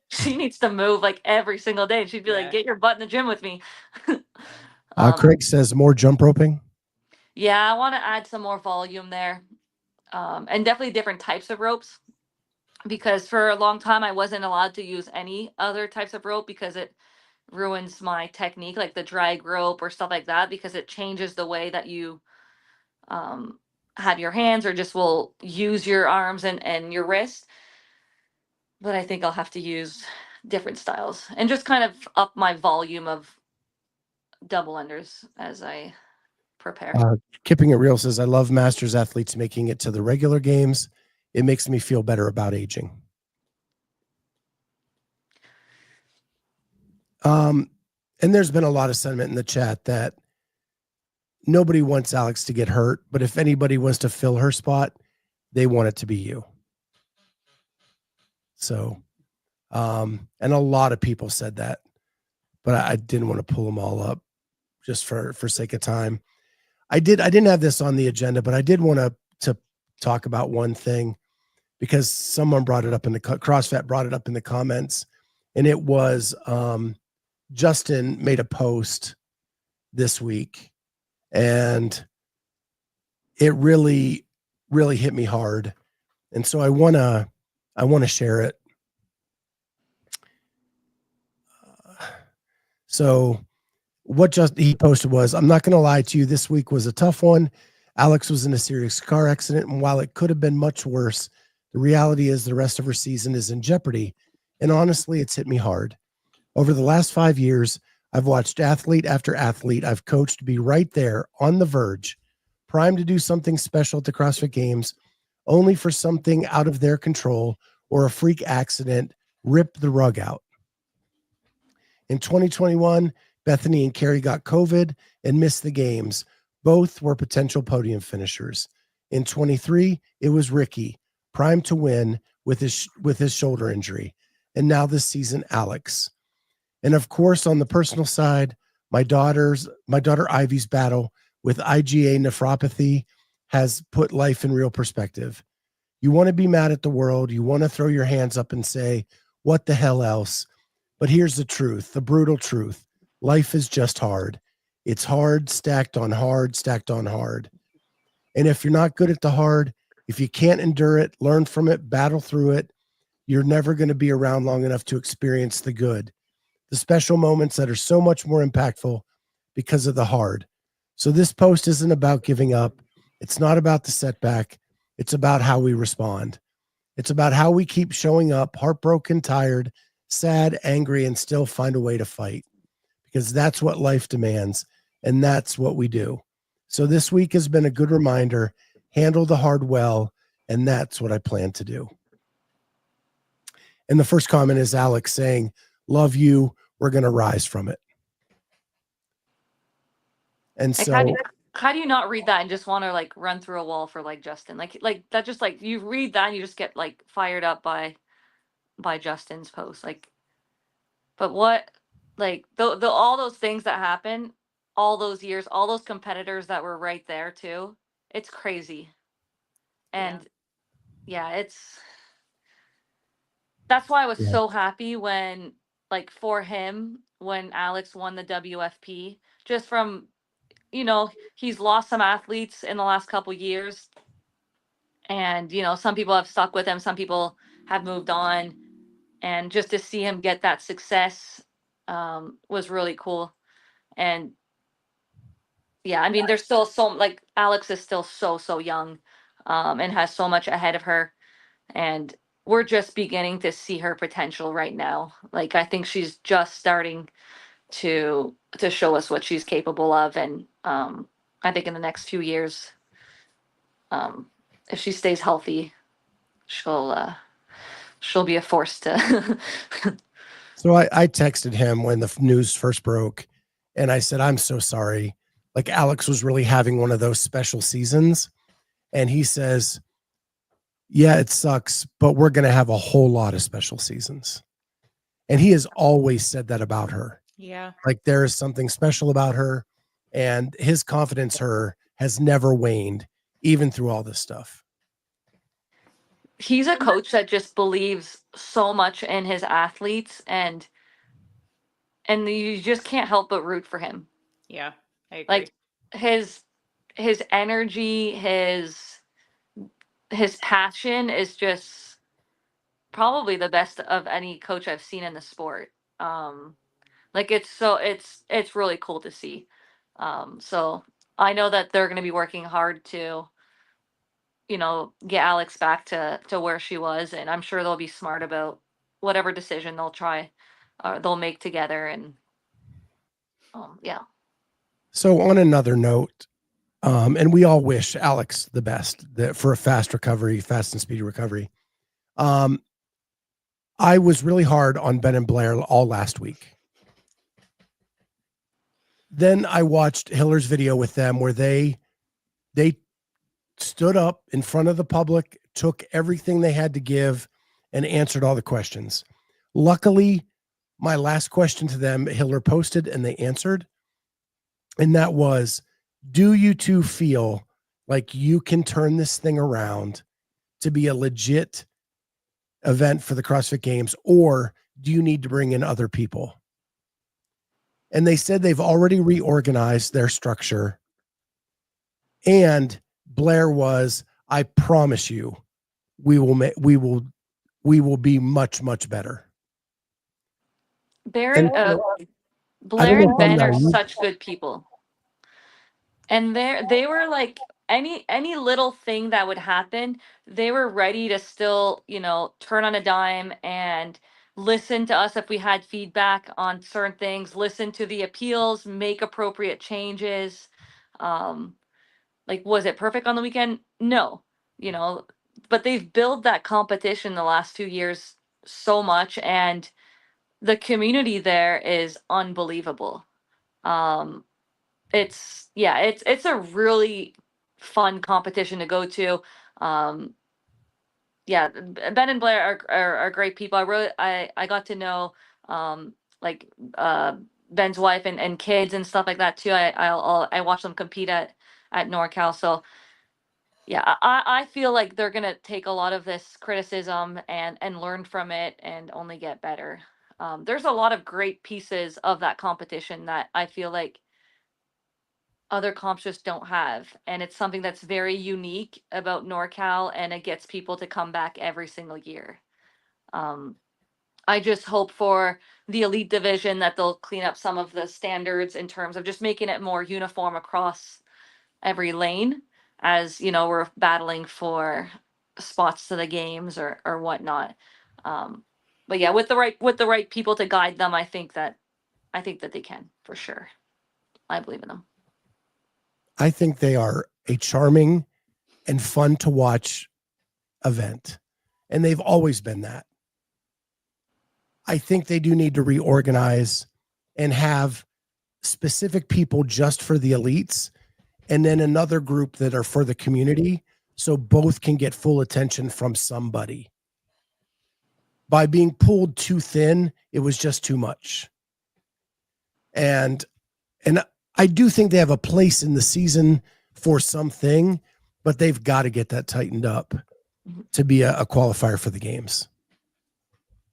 she needs to move like every single day. She'd be like, "Get your butt in the gym with me." Craig says more jump roping. Yeah, I want to add some more volume there, and definitely different types of ropes. Because for a long time I wasn't allowed to use any other types of rope because it ruins my technique, like the drag rope or stuff like that, because it changes the way that you have your hands or just will use your arms and your wrist. But I think I'll have to use different styles and just kind of up my volume of double unders as I prepare. Kipping It Real says, I love masters athletes making it to the regular games. It makes me feel better about aging. And there's been a lot of sentiment in the chat that nobody wants Alex to get hurt, but if anybody wants to fill her spot, they want it to be you. So, and a lot of people said that, but I didn't want to pull them all up just for sake of time. I didn't have this on the agenda, but I did want to talk about one thing because someone brought it up in the CrossFit brought it up in the comments, and it was Justin made a post this week, and it really, really hit me hard, and so I wanna share it. So what he posted was, I'm not going to lie to you, this week was a tough one. Alex was in a serious car accident, and while it could have been much worse, the reality is the rest of her season is in jeopardy. And honestly, it's hit me hard. Over the last 5 years, I've watched athlete after athlete I've coached be right there on the verge, primed to do something special at the CrossFit Games, only for something out of their control or a freak accident rip the rug out. In 2021, Bethany and Carrie got COVID and missed the games. Both were potential podium finishers. In 23, it was Ricky, primed to win with his shoulder injury. And now this season, Alex. And of course, on the personal side, my daughter Ivy's battle with IgA nephropathy has put life in real perspective. You want to be mad at the world. You want to throw your hands up and say, what the hell else? But here's the truth, the brutal truth. Life is just hard. It's hard, stacked on hard, stacked on hard. And if you're not good at the hard, if you can't endure it, learn from it, battle through it, you're never going to be around long enough to experience the good, the special moments that are so much more impactful because of the hard. So this post isn't about giving up. It's not about the setback. It's about how we respond. It's about how we keep showing up, heartbroken, tired, sad, angry, and still find a way to fight, because that's what life demands, and that's what we do. So this week has been a good reminder, handle the hard well, and that's what I plan to do. And the first comment is Alex saying, love you, we're going to rise from it. And like, so how do you not read that and just want to like run through a wall for like Justin? Like that, just like you read that and you just get like fired up by Justin's post. Like, but what, like the all those things that happen, all those years, all those competitors that were right there too. It's crazy. And yeah, that's why I was so happy when, like, for him, when Alex won the WFP, just from, he's lost some athletes in the last couple years. And, some people have stuck with him. Some people have moved on. And just to see him get that success was really cool. And yeah, I mean, there's still like Alex is still so young, and has so much ahead of her. And we're just beginning to see her potential right now. Like, I think she's just starting to show us what she's capable of. And I think in the next few years, if she stays healthy, she'll be a force to. So I texted him when the news first broke, and I said, I'm so sorry. Like, Alex was really having one of those special seasons. And he says, yeah, it sucks, but we're going to have a whole lot of special seasons. And he has always said that about her. Yeah. Like, there is something special about her, and his confidence her has never waned, even through all this stuff. He's a coach that just believes so much in his athletes, and you just can't help but root for him. Yeah, I agree. Like, his energy, his passion is just probably the best of any coach I've seen in the sport. Like, it's really cool to see. So I know that they're going to be working hard to, get Alex back to where she was, and I'm sure they'll be smart about whatever decision they'll make together. And yeah. So on another note, and we all wish Alex the best for a fast and speedy recovery. I was really hard on Ben and Blair all last week. Then I watched Hiller's video with them where they stood up in front of the public, took everything they had to give, and answered all the questions. Luckily, my last question to them, Hiller posted and they answered. And that was, do you two feel like you can turn this thing around to be a legit event for the CrossFit Games, or do you need to bring in other people? And they said they've already reorganized their structure. And Blair was, I promise you, we will be much, much better. Blair and Ben are such good people. And they were like, any little thing that would happen, they were ready to still, turn on a dime and listen to us if we had feedback on certain things, listen to the appeals, make appropriate changes. Like, was it perfect on the weekend? No, but they've built that competition the last 2 years so much, and the community there is unbelievable. It's a really fun competition to go to. Yeah, Ben and Blair are great people. I got to know like Ben's wife and kids and stuff like that too. I watched them compete at NorCal. So yeah, I feel like they're gonna take a lot of this criticism and learn from it and only get better. There's a lot of great pieces of that competition that I feel like other comps just don't have, and it's something that's very unique about NorCal, and it gets people to come back every single year. I just hope for the elite division that they'll clean up some of the standards in terms of just making it more uniform across every lane, as we're battling for spots to the games or whatnot. But yeah, with the right people to guide them, I think that they can, for sure. I believe in them. I think they are a charming and fun to watch event, and they've always been that. I think they do need to reorganize and have specific people just for the elites, and then another group that are for the community, so both can get full attention from somebody. By being pulled too thin, it was just too much. And I do think they have a place in the season for something, but they've got to get that tightened up to be a qualifier for the games.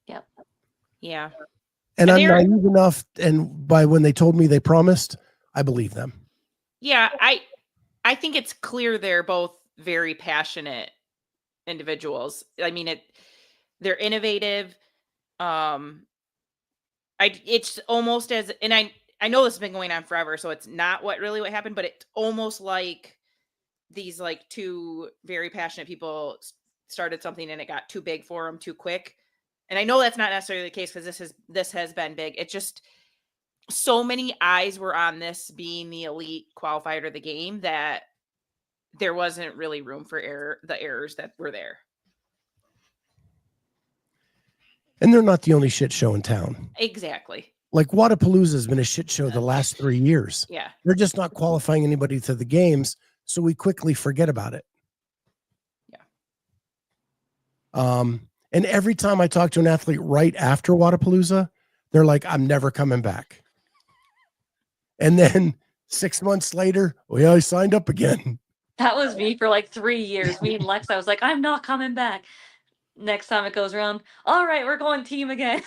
Yep. Yeah. And I'm naive enough, and by when they told me they promised, I believe them. Yeah, I think it's clear they're both very passionate individuals. I mean, they're innovative. It's almost as, and I know this has been going on forever, so it's not what happened, but it's almost like these like two very passionate people started something and it got too big for them too quick. And I know that's not necessarily the case because this has been big. It's just so many eyes were on this being the elite qualifier to the game that there wasn't really room for the errors that were there. And they're not the only shit show in town. Exactly. Like Wadapalooza has been a shit show the last 3 years. Yeah. They're just not qualifying anybody to the games, so we quickly forget about it. Yeah. And every time I talk to an athlete right after Wadapalooza, they're like, I'm never coming back. And then 6 months later, oh yeah, I signed up again. That was me for like 3 years. Me and Lex, I was like, I'm not coming back. Next time it goes around, all right, we're going team again.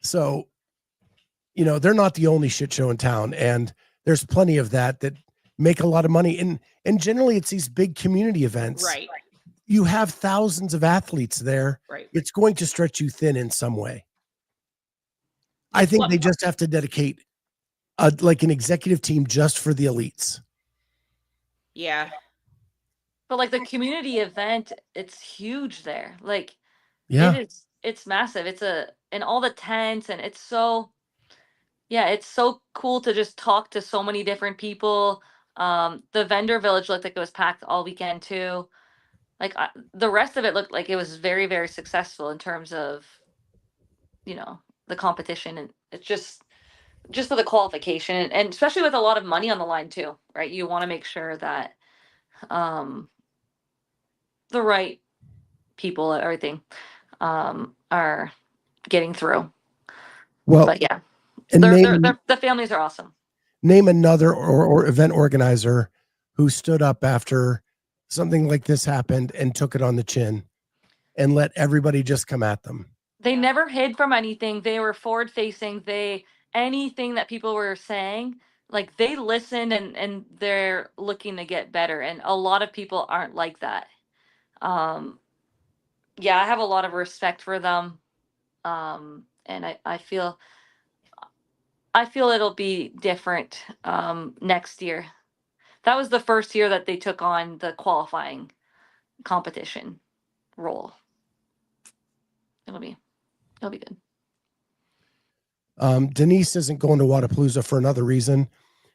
So, they're not the only shit show in town, and there's plenty of that make a lot of money. And generally it's these big community events. Right. You have thousands of athletes there. Right. It's going to stretch you thin in some way. I think they just have to dedicate like an executive team just for the elites. Yeah. But like the community event, it's huge there. Like, yeah, it's massive. And all the tents, and it's so cool to just talk to so many different people. The vendor village looked like it was packed all weekend too. Like the rest of it looked like it was very, very successful in terms of, the competition, and it's just for the qualification, and especially with a lot of money on the line too, right? You want to make sure that the right people, everything, are getting through. Well, but yeah, and the families are awesome. Name another or event organizer who stood up after something like this happened and took it on the chin and let everybody just come at them. They never hid from anything. They were forward facing. Anything that people were saying, like they listened, and they're looking to get better. And a lot of people aren't like that. Yeah, I have a lot of respect for them. And I feel it'll be different next year. That was the first year that they took on the qualifying competition role. It'll be good. Denise isn't going to Wadapalooza for another reason.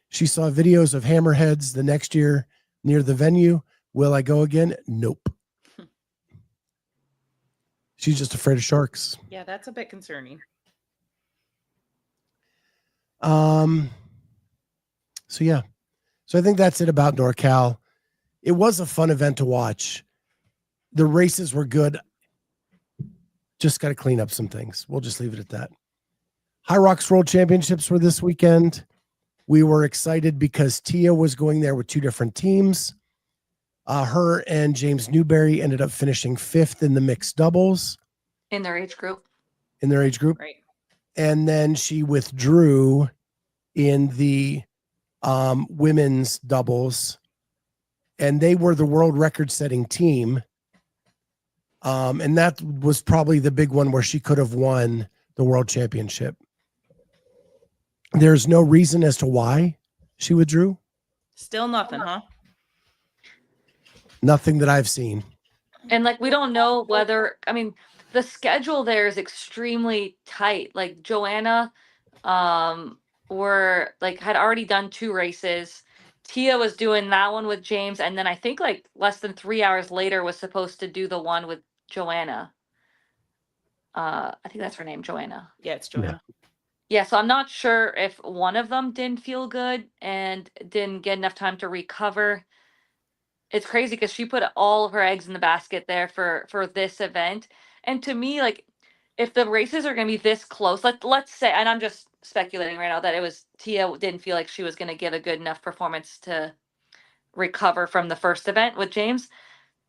She saw videos of hammerheads the next year near the venue. Will I go again? Nope. She's just afraid of sharks. Yeah, that's a bit concerning. So yeah. So I think that's it about NorCal. It was a fun event to watch. The races were good. Just got to clean up some things. We'll just leave it at that. Hyrox World Championships were this weekend. We were excited because Tia was going there with 2 different teams. Her and James Newberry ended up finishing 5th in the mixed doubles. In their age group. Right. And then she withdrew in the women's doubles. And they were the world record-setting team. And that was probably the big one where she could have won the world championship. There's no reason as to why she withdrew. Still nothing, huh? Nothing that I've seen. And like, we don't know whether, the schedule there is extremely tight. Like Joanna, had already done 2 races. Tia was doing that one with James. And then I think like less than 3 hours later was supposed to do the one with Joanna. I think that's her name, Joanna. Yeah, it's Joanna. Yeah, so I'm not sure if one of them didn't feel good and didn't get enough time to recover. It's crazy because she put all of her eggs in the basket there for this event. And to me, like, if the races are going to be this close, let's say, and I'm just speculating right now, that it was Tia didn't feel like she was going to give a good enough performance to recover from the first event with James.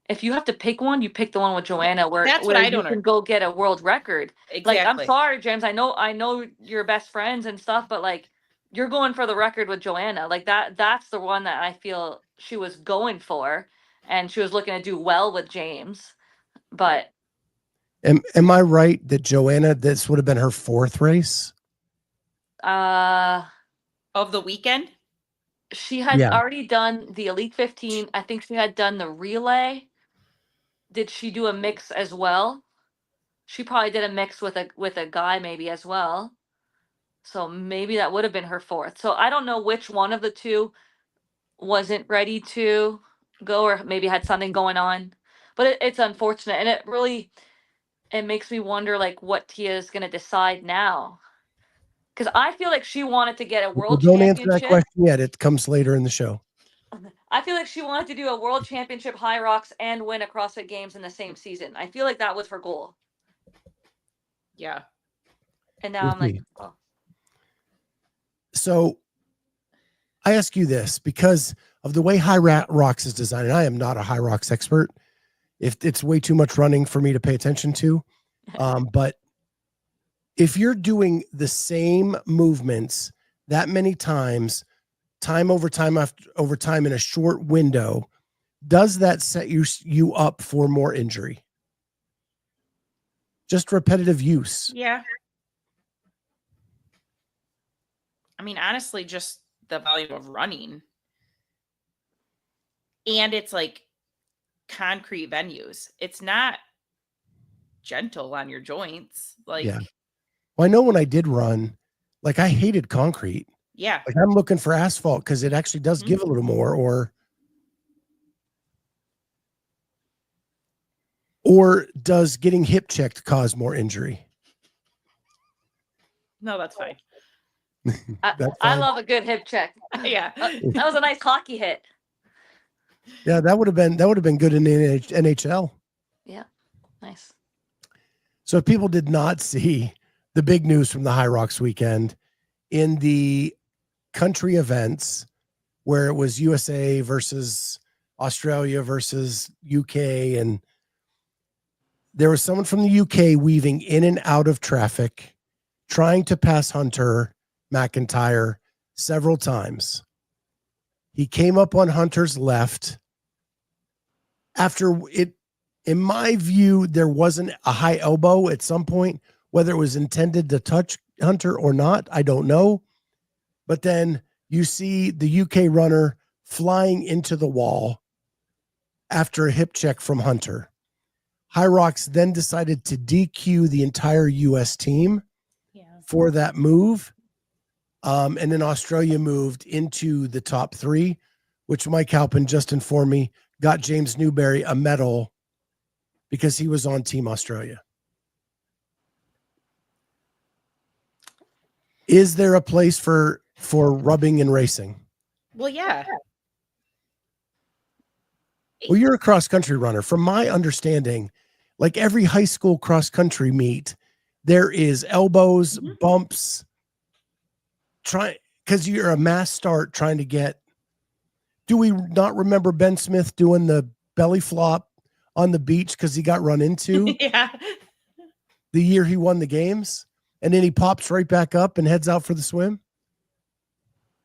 If you have to pick one, you pick the one with Joanna, where you can go get a world record. Exactly. Like, I'm sorry, James. I know you're best friends and stuff, but like, you're going for the record with Joanna. Like that's the one that I feel she was going for, and she was looking to do well with James. But am I right that Joanna, this would have been her 4th race? Of the weekend? She had already done the Elite 15. I think she had done the relay. Did she do a mix as well? She probably did a mix with a guy maybe as well. So maybe that would have been her fourth. So I don't know which one of the two wasn't ready to go or maybe had something going on. But it's unfortunate. And it makes me wonder like what Tia is going to decide now. Because I feel like she wanted to get a world Don't championship. answer that question yet. It comes later in the show. I feel like she wanted to do a world championship Hyrox and win a CrossFit Games in the same season. I feel like that was her goal. Yeah. And now I'm like, oh. So I ask you this because of the way Hyrox is designed, and I am not a Hyrox expert. If it's way too much running for me to pay attention to, but if you're doing the same movements that many times, time over time in a short window, does that set you up for more injury? Just repetitive use. Yeah. I mean, honestly, just the volume of running. And it's like concrete venues. It's not gentle on your joints. Like, yeah. Well, I know when I did run, like I hated concrete. Yeah. Like I'm looking for asphalt because it actually does give a little more, or does getting hip checked cause more injury? No, that's fine. I love a good hip check. Yeah. That was a nice hockey hit. Yeah, that would have been good in the NHL. Yeah. Nice. So if people did not see the big news from the Hyrox weekend in the country events where it was USA versus Australia versus UK, and there was someone from the UK weaving in and out of traffic, trying to pass Hunter McIntyre several times. He came up on Hunter's left. After it, in my view, there wasn't a high elbow at some point, whether it was intended to touch Hunter or not, I don't know. But then you see the UK runner flying into the wall after a hip check from Hunter. Hyrox then decided to DQ the entire US team for that move. And then Australia moved into the top three, which Mike Halpin just informed me got James Newberry a medal because he was on Team Australia. Is there a place for rubbing and racing? Well, yeah. Well, you're a cross-country runner. From my understanding, like every high school cross-country meet, there is elbows, bumps, because you're a mass start trying to get. Do we not remember Ben Smith doing the belly flop on the beach because he got run into? Yeah. The year he won the games, and then he pops right back up and heads out for the swim.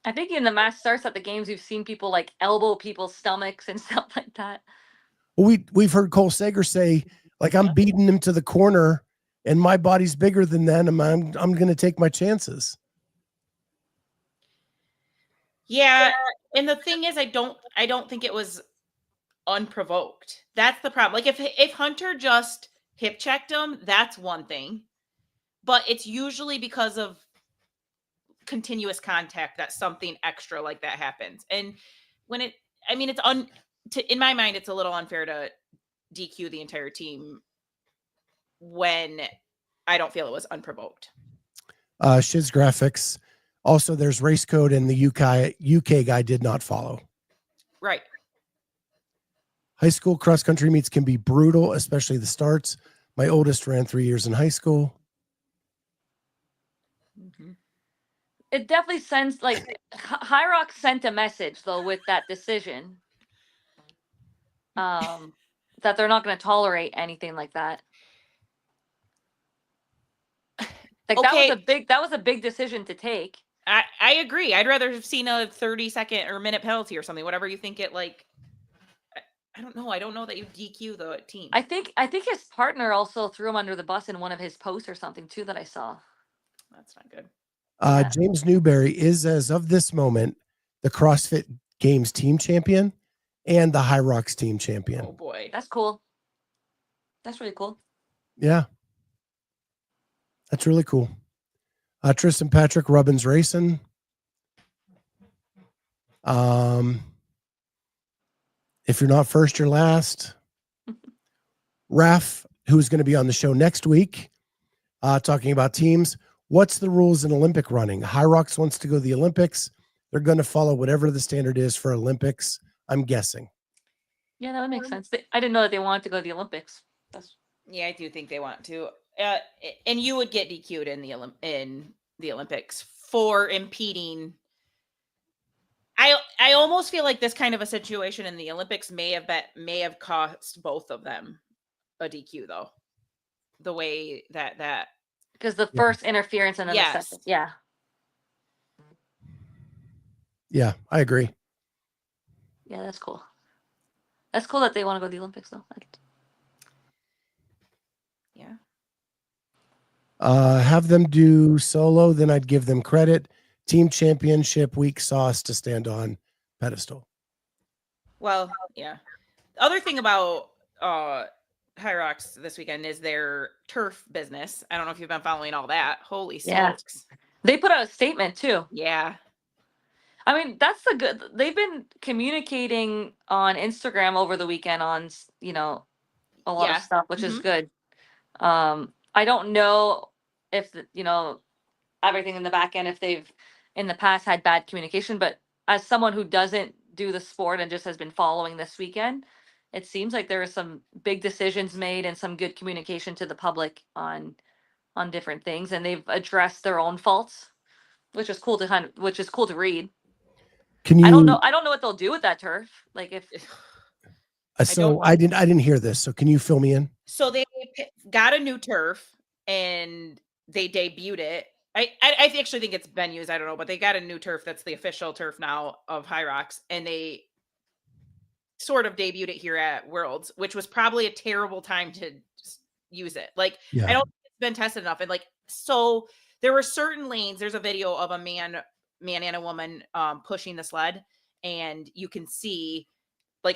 I think in the mass starts at the games, we've seen people like elbow people's stomachs and stuff like that. Well, we've heard Cole Sager say, like, I'm beating him to the corner, and my body's bigger than that, and I'm going to take my chances. Yeah, and the thing is, I don't think it was unprovoked. That's the problem. Like if Hunter just hip checked him, that's one thing, but it's usually because of continuous contact that something extra like that happens. And when in my mind, it's a little unfair to DQ the entire team when I don't feel it was unprovoked. Shiz Graphics. Also, there's race code, and the UK guy did not follow. Right. High school cross-country meets can be brutal, especially the starts. My oldest ran 3 years in high school. It definitely sends, like, Hyrox sent a message, though, with that decision. That they're not going to tolerate anything like that. Like, Okay. that was a big decision to take. I agree. I'd rather have seen a 30-second or minute penalty or something, whatever you think it like. I don't know. I don't know that you DQ the team. I think his partner also threw him under the bus in one of his posts or something too that I saw. That's not good. James Newberry is, as of this moment, the CrossFit Games team champion and the Hyrox team champion. Oh boy. That's cool. That's really cool. Yeah. That's really cool. Tristan Patrick, Rubbins Racing. If you're not first, you're last. Raf, who's going to be on the show next week, talking about teams. What's the rules in Olympic running? Hyrox wants to go to the Olympics. They're going to follow whatever the standard is for Olympics, I'm guessing. Yeah, that would make sense. I didn't know that they wanted to go to the Olympics. Yeah, I do think they want to. And you would get DQ'd in the Olympics for impeding. I almost feel like this kind of a situation in the Olympics may have cost both of them a DQ, though. The way that because the first interference and then yes. the second. Yeah. Yeah, I agree. Yeah, that's cool. That's cool that they want to go to the Olympics, though. Yeah. Have them do solo, then I'd give them credit. Team championship, weak sauce to stand on pedestal. Well, yeah. The other thing about Hyrox this weekend is their turf business. I don't know if you've been following all that. Holy smokes. They put out a statement too. Yeah. I mean, that's the good. They've been communicating on Instagram over the weekend on, a lot of stuff, which is good. I don't know if, everything in the back end, if they've in the past had bad communication, but as someone who doesn't do the sport and just has been following this weekend, it seems like there are some big decisions made and some good communication to the public on different things, and they've addressed their own faults, which is cool to read. I don't know what they'll do with that turf. Like if I didn't hear this. So can you fill me in? So they got a new turf and they debuted it. I actually think it's been used. I don't know, but they got a new turf that's the official turf now of Hyrox, and they sort of debuted it here at Worlds, which was probably a terrible time to use it. Like, I don't think it's been tested enough. And so there were certain lanes. There's a video of a man and a woman pushing the sled, and you can see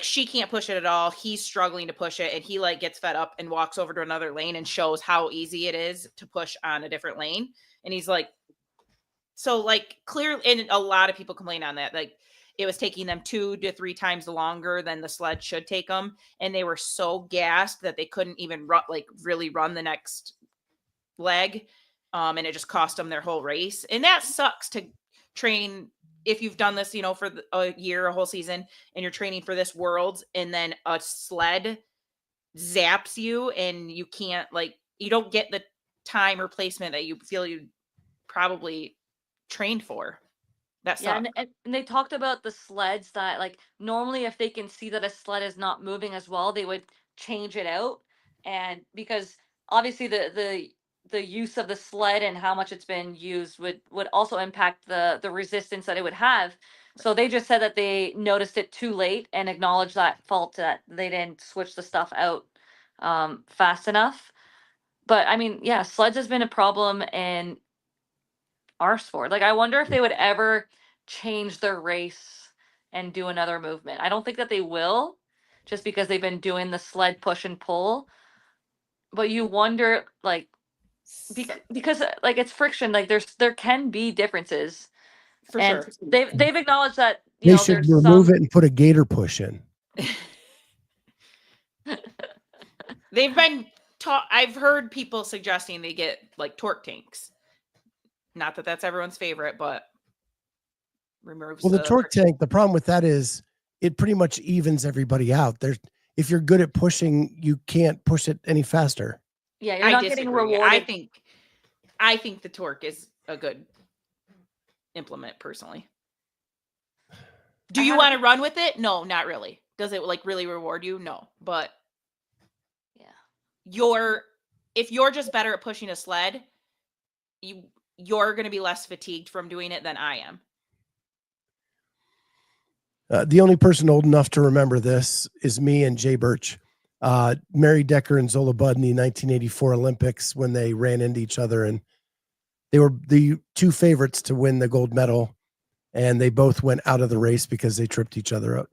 she can't push it at all. He's struggling to push it, and he gets fed up and walks over to another lane and shows how easy it is to push on a different lane. And he's clearly, and a lot of people complain on that. It was taking them 2 to 3 times longer than the sled should take them. And they were so gassed that they couldn't even really run the next leg. And it just cost them their whole race. And that sucks to train. If you've done this, for a year, a whole season, and you're training for this Worlds, and then a sled zaps you and you can't, you don't get the time or placement that you feel you probably trained for. That sucks. Yeah, and they talked about the sleds that, normally if they can see that a sled is not moving as well, they would change it out. And because obviously the use of the sled and how much it's been used would also impact the resistance that it would have. So they just said that they noticed it too late and acknowledged that fault, that they didn't switch the stuff out fast enough. But I mean, yeah, sleds has been a problem in our sport. I wonder if they would ever change their race and do another movement. I don't think that they will, just because they've been doing the sled push and pull. But you wonder, because it's friction. There can be differences. For sure. They've acknowledged that they should remove it and put a gator push in. They've been I've heard people suggesting they get torque tanks. Not that that's everyone's favorite, but removes. Well, the torque tank. The problem with that is it pretty much evens everybody out. If you're good at pushing, you can't push it any faster. Yeah, you're not getting rewarded. I think the torque is a good implement personally. Do you want to run with it? No, not really. Does it really reward you? No, but if you're just better at pushing a sled, you're going to be less fatigued from doing it than I am. The only person old enough to remember this is me and Jay Birch. Mary Decker and Zola Budd in the 1984 Olympics when they ran into each other and They were the two favorites to win the gold medal, and they both went out of the race because they tripped each other up.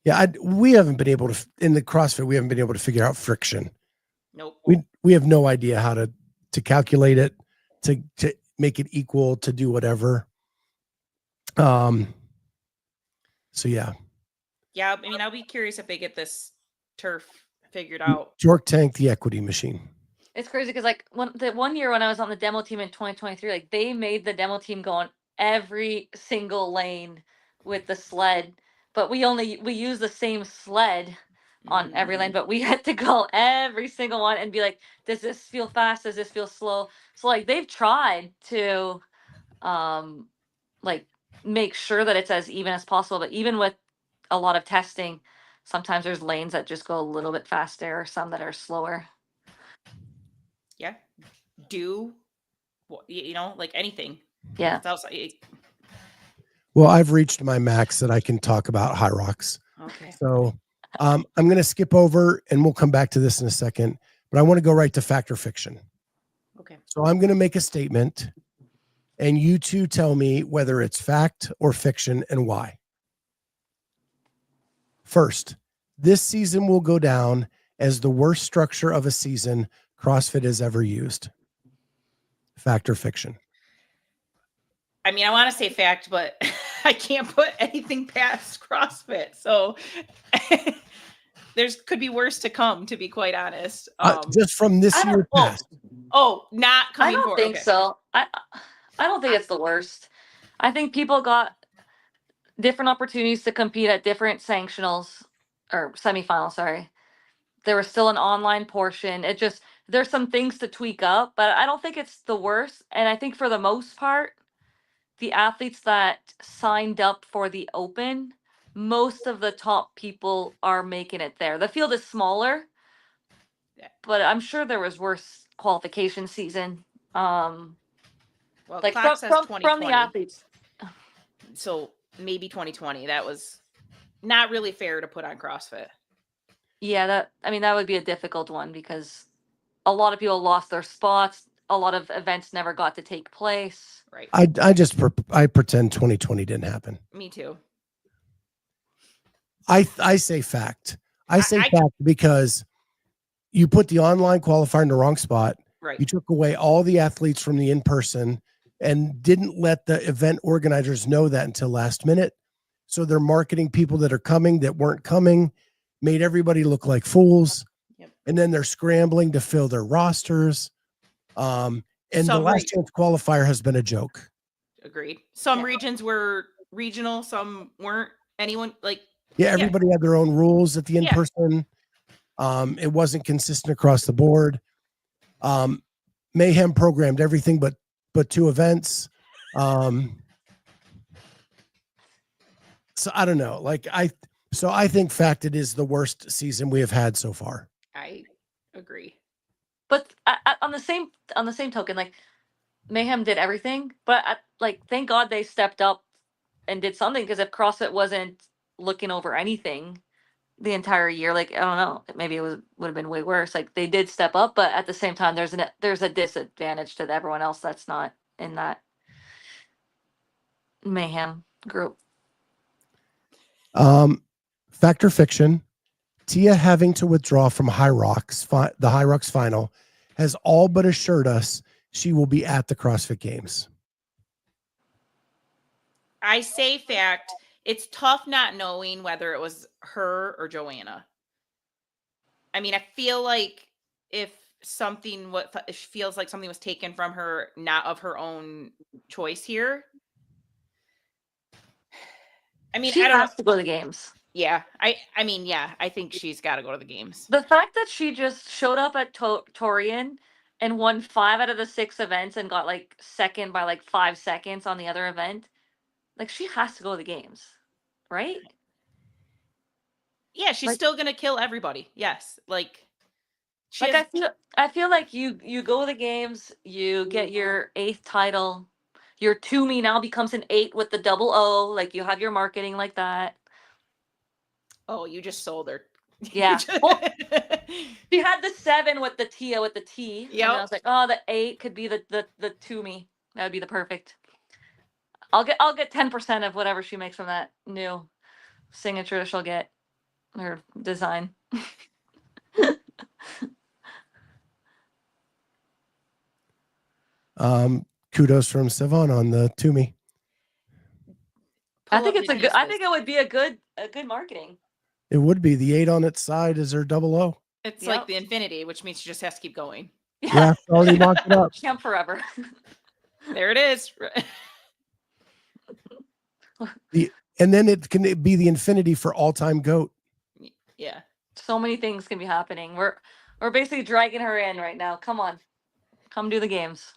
Yeah, we haven't been able to, in the CrossFit, we haven't been able to figure out friction. Nope. We have no idea how to calculate it, to make it equal, to do whatever. So yeah. Yeah, I mean, I'll be curious if they get this turf figured out. York Tank, the equity machine. It's crazy because like the one year when I was on the demo team in 2023, like they made the demo team go on every single lane with the sled, but we use the same sled on every lane, but we had to go every single one and be like, does this feel fast? Does this feel slow? So like they've tried to like make sure that it's as even as possible, but even with a lot of testing, sometimes there's lanes that just go a little bit faster or some that are slower. Yeah. Like anything. Yeah. Well, I've reached my max that I can talk about Hyrox. Okay. So I'm going to skip over and we'll come back to this in a second, but I want to go right to fact or fiction. Okay. So I'm going to make a statement and you two tell me whether it's fact or fiction and why. First, this season will go down as the worst structure of a season CrossFit has ever used. Fact or fiction? I mean, I want to say fact, but I can't put anything past CrossFit. So could be worse to come, to be quite honest. Just from this year past. Not coming forward. I don't think so. I don't think it's the worst. I think people got different opportunities to compete at different sanctionals or semifinals. Sorry. There was still an online portion. There's some things to tweak up, but I don't think it's the worst. And I think for the most part, the athletes that signed up for the Open, most of the top people are making it there. The field is smaller, but I'm sure there was worse qualification season. Well, like from the athletes. So maybe 2020. That was not really fair to put on CrossFit. Yeah, that would be a difficult one because a lot of people lost their spots. A lot of events never got to take place. Right. I pretend 2020 didn't happen. Me too. I say fact. I say fact because you put the online qualifier in the wrong spot. Right. You took away all the athletes from the in-person and didn't let the event organizers know that until last minute. So they're marketing people that are coming that weren't coming, made everybody look like fools. Yep. And then they're scrambling to fill their rosters. And the Last Chance Qualifier has been a joke. Agreed. Some regions were regional, some weren't. Everybody had their own rules at the in-person. It wasn't consistent across the board. Mayhem programmed everything but 2 events. So I don't know. I think fact it is the worst season we have had so far. I agree. But on the same token, like Mayhem did everything, but thank God they stepped up and did something, because if CrossFit wasn't looking over anything the entire year, I don't know, maybe it would have been way worse. Like they did step up, but at the same time, there's a disadvantage to everyone else that's not in that Mayhem group. Fact or fiction? Tia having to withdraw from the Hyrox final has all but assured us she will be at the CrossFit Games. I say fact. It's tough not knowing whether it was her or Joanna. I mean, I feel like if it feels like something was taken from her, not of her own choice here. I mean, she I don't has to go to the games. Yeah, I think she's got to go to the games. The fact that she just showed up at Torian and won 5 out of the 6 events and got second by 5 seconds on the other event, she has to go to the games, right? Yeah, she's still gonna kill everybody. Yes, I feel like you go to the games, you get your 8th title, Your to me now becomes an 8 with the double O. Like you have your marketing like that. Oh, you just sold her. Yeah. Well, she had the 7 with the Tia with the T. Yeah. And I was like, oh, the 8 could be the to me. That would be the perfect. I'll get 10% of whatever she makes from that new signature she'll get, or design. Kudos from Sivan on the to me. I think it's a good. I think it would be a good marketing. It would be. The 8 on its side is her double O. It's like the infinity, which means she just has to keep going. Yeah, already knocked it up. Champ forever. There it is. And then it can be the infinity for all-time GOAT. Yeah. So many things can be happening. We're basically dragging her in right now. Come on. Come do the games.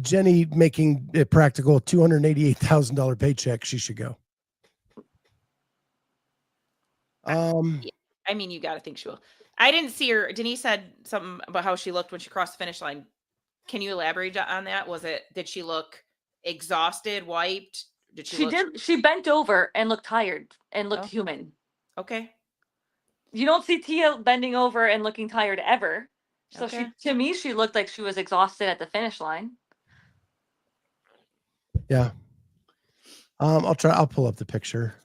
Jenny making it practical, $288,000 paycheck. She should go. I mean, you got to think she will. I didn't see her. Denise said something about how she looked when she crossed the finish line. Can you elaborate on that? Did she look exhausted, wiped? She bent over and looked tired and looked human. Okay. You don't see Tia bending over and looking tired ever. So to me, she looked like she was exhausted at the finish line. Yeah. I'll pull up the picture.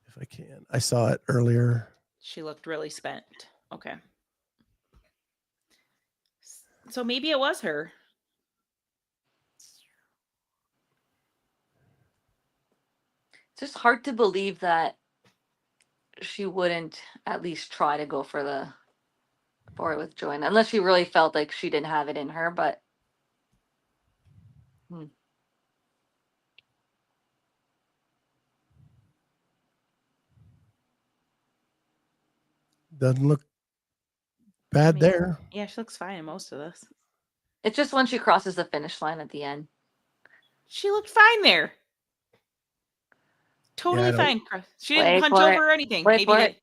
If I can. I saw it earlier. She looked really spent. Okay. So maybe it was her. It's just hard to believe that she wouldn't at least try to go for it with Joanna, unless she really felt like she didn't have it in her, but Doesn't look bad there. Yeah, she looks fine in most of this. It's just when she crosses the finish line at the end. She looked fine there. Totally fine. She didn't punch over or anything. Right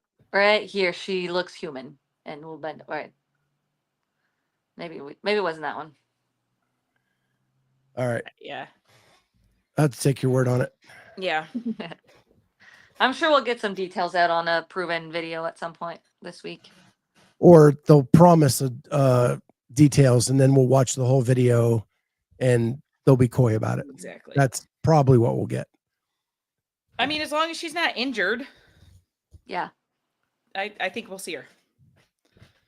here, she looks human and will bend. Right. Maybe it wasn't that one. All right. Yeah. I'll have to take your word on it. Yeah. I'm sure we'll get some details out on a proven video at some point this week. Or they'll promise details, and then we'll watch the whole video, and they'll be coy about it. Exactly. That's probably what we'll get. I mean, as long as she's not injured. Yeah. I think we'll see her.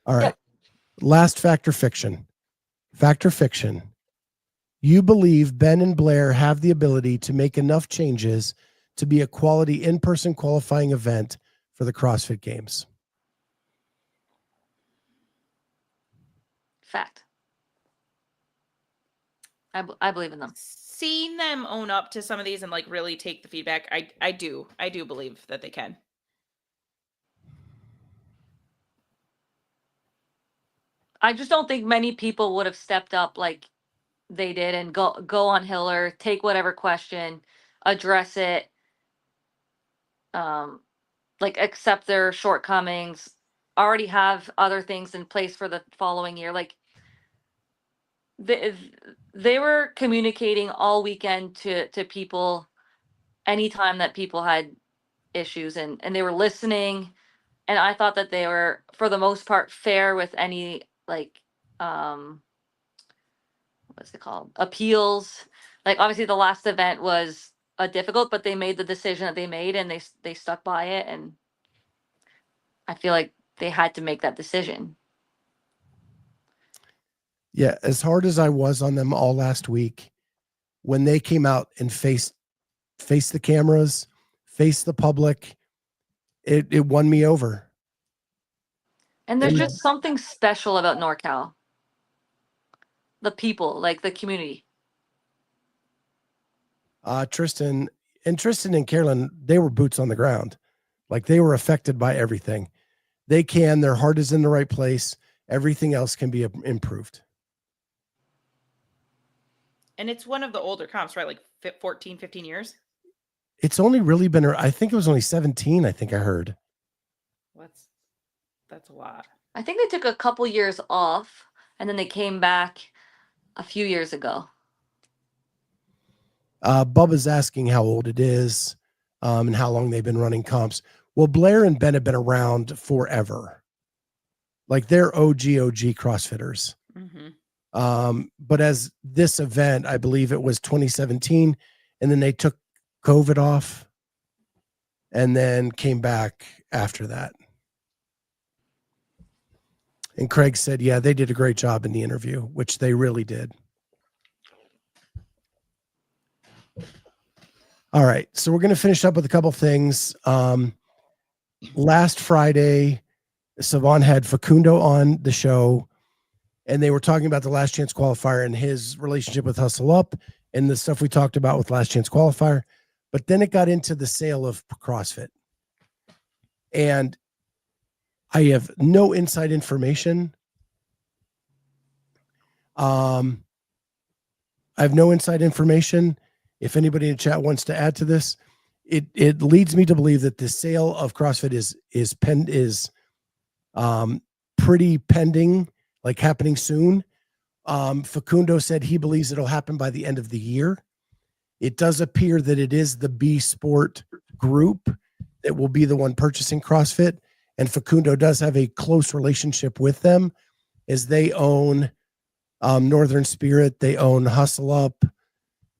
All right. Last factor fiction. Factor fiction. You believe Ben and Blair have the ability to make enough changes to be a quality in-person qualifying event for the CrossFit Games. Fact. I believe in them. Seeing them own up to some of these and like really take the feedback, I do believe that they can. I just don't think many people would have stepped up like they did and go on Hiller, take whatever question, address it, like accept their shortcomings, already have other things in place for the following year. Like they were communicating all weekend to people anytime that people had issues, and they were listening. And I thought that they were, for the most part, fair with any like what's it called, appeals. Like obviously the last event was difficult, but they made the decision that they made, and they stuck by it, and I feel like they had to make that decision. Yeah, as hard as I was on them all last week, when they came out and faced the cameras, faced the public, it won me over. And there's just something special about NorCal. The people, like the community. Tristan and Caroline, they were boots on the ground. Like they were affected by everything. Their heart is in the right place. Everything else can be improved. And it's one of the older comps, right? Like 14, 15 years. It's only really been, I think it was only 17. I think I heard. That's a lot. I think they took a couple years off and then they came back a few years ago. Bubba's asking how old it is, and how long they've been running comps. Well, Blair and Ben have been around forever. Like they're OG CrossFitters. But as this event, I believe it was 2017, and then they took COVID off and then came back after that. And Craig said, yeah, they did a great job in the interview, which they really did. All right. So we're going to finish up with a couple things. Last Friday, Savon had Facundo on the show, and they were talking about the Last Chance Qualifier and his relationship with Hustle Up and the stuff we talked about with Last Chance Qualifier. But then it got into the sale of CrossFit. And I have no inside information. I have no inside information. If anybody in the chat wants to add to this, it leads me to believe that the sale of CrossFit is pretty pending, like happening soon. Facundo said he believes it'll happen by the end of the year. It does appear that it is the B Sport group that will be the one purchasing CrossFit. And Facundo does have a close relationship with them, as they own Northern Spirit. They own Hustle Up.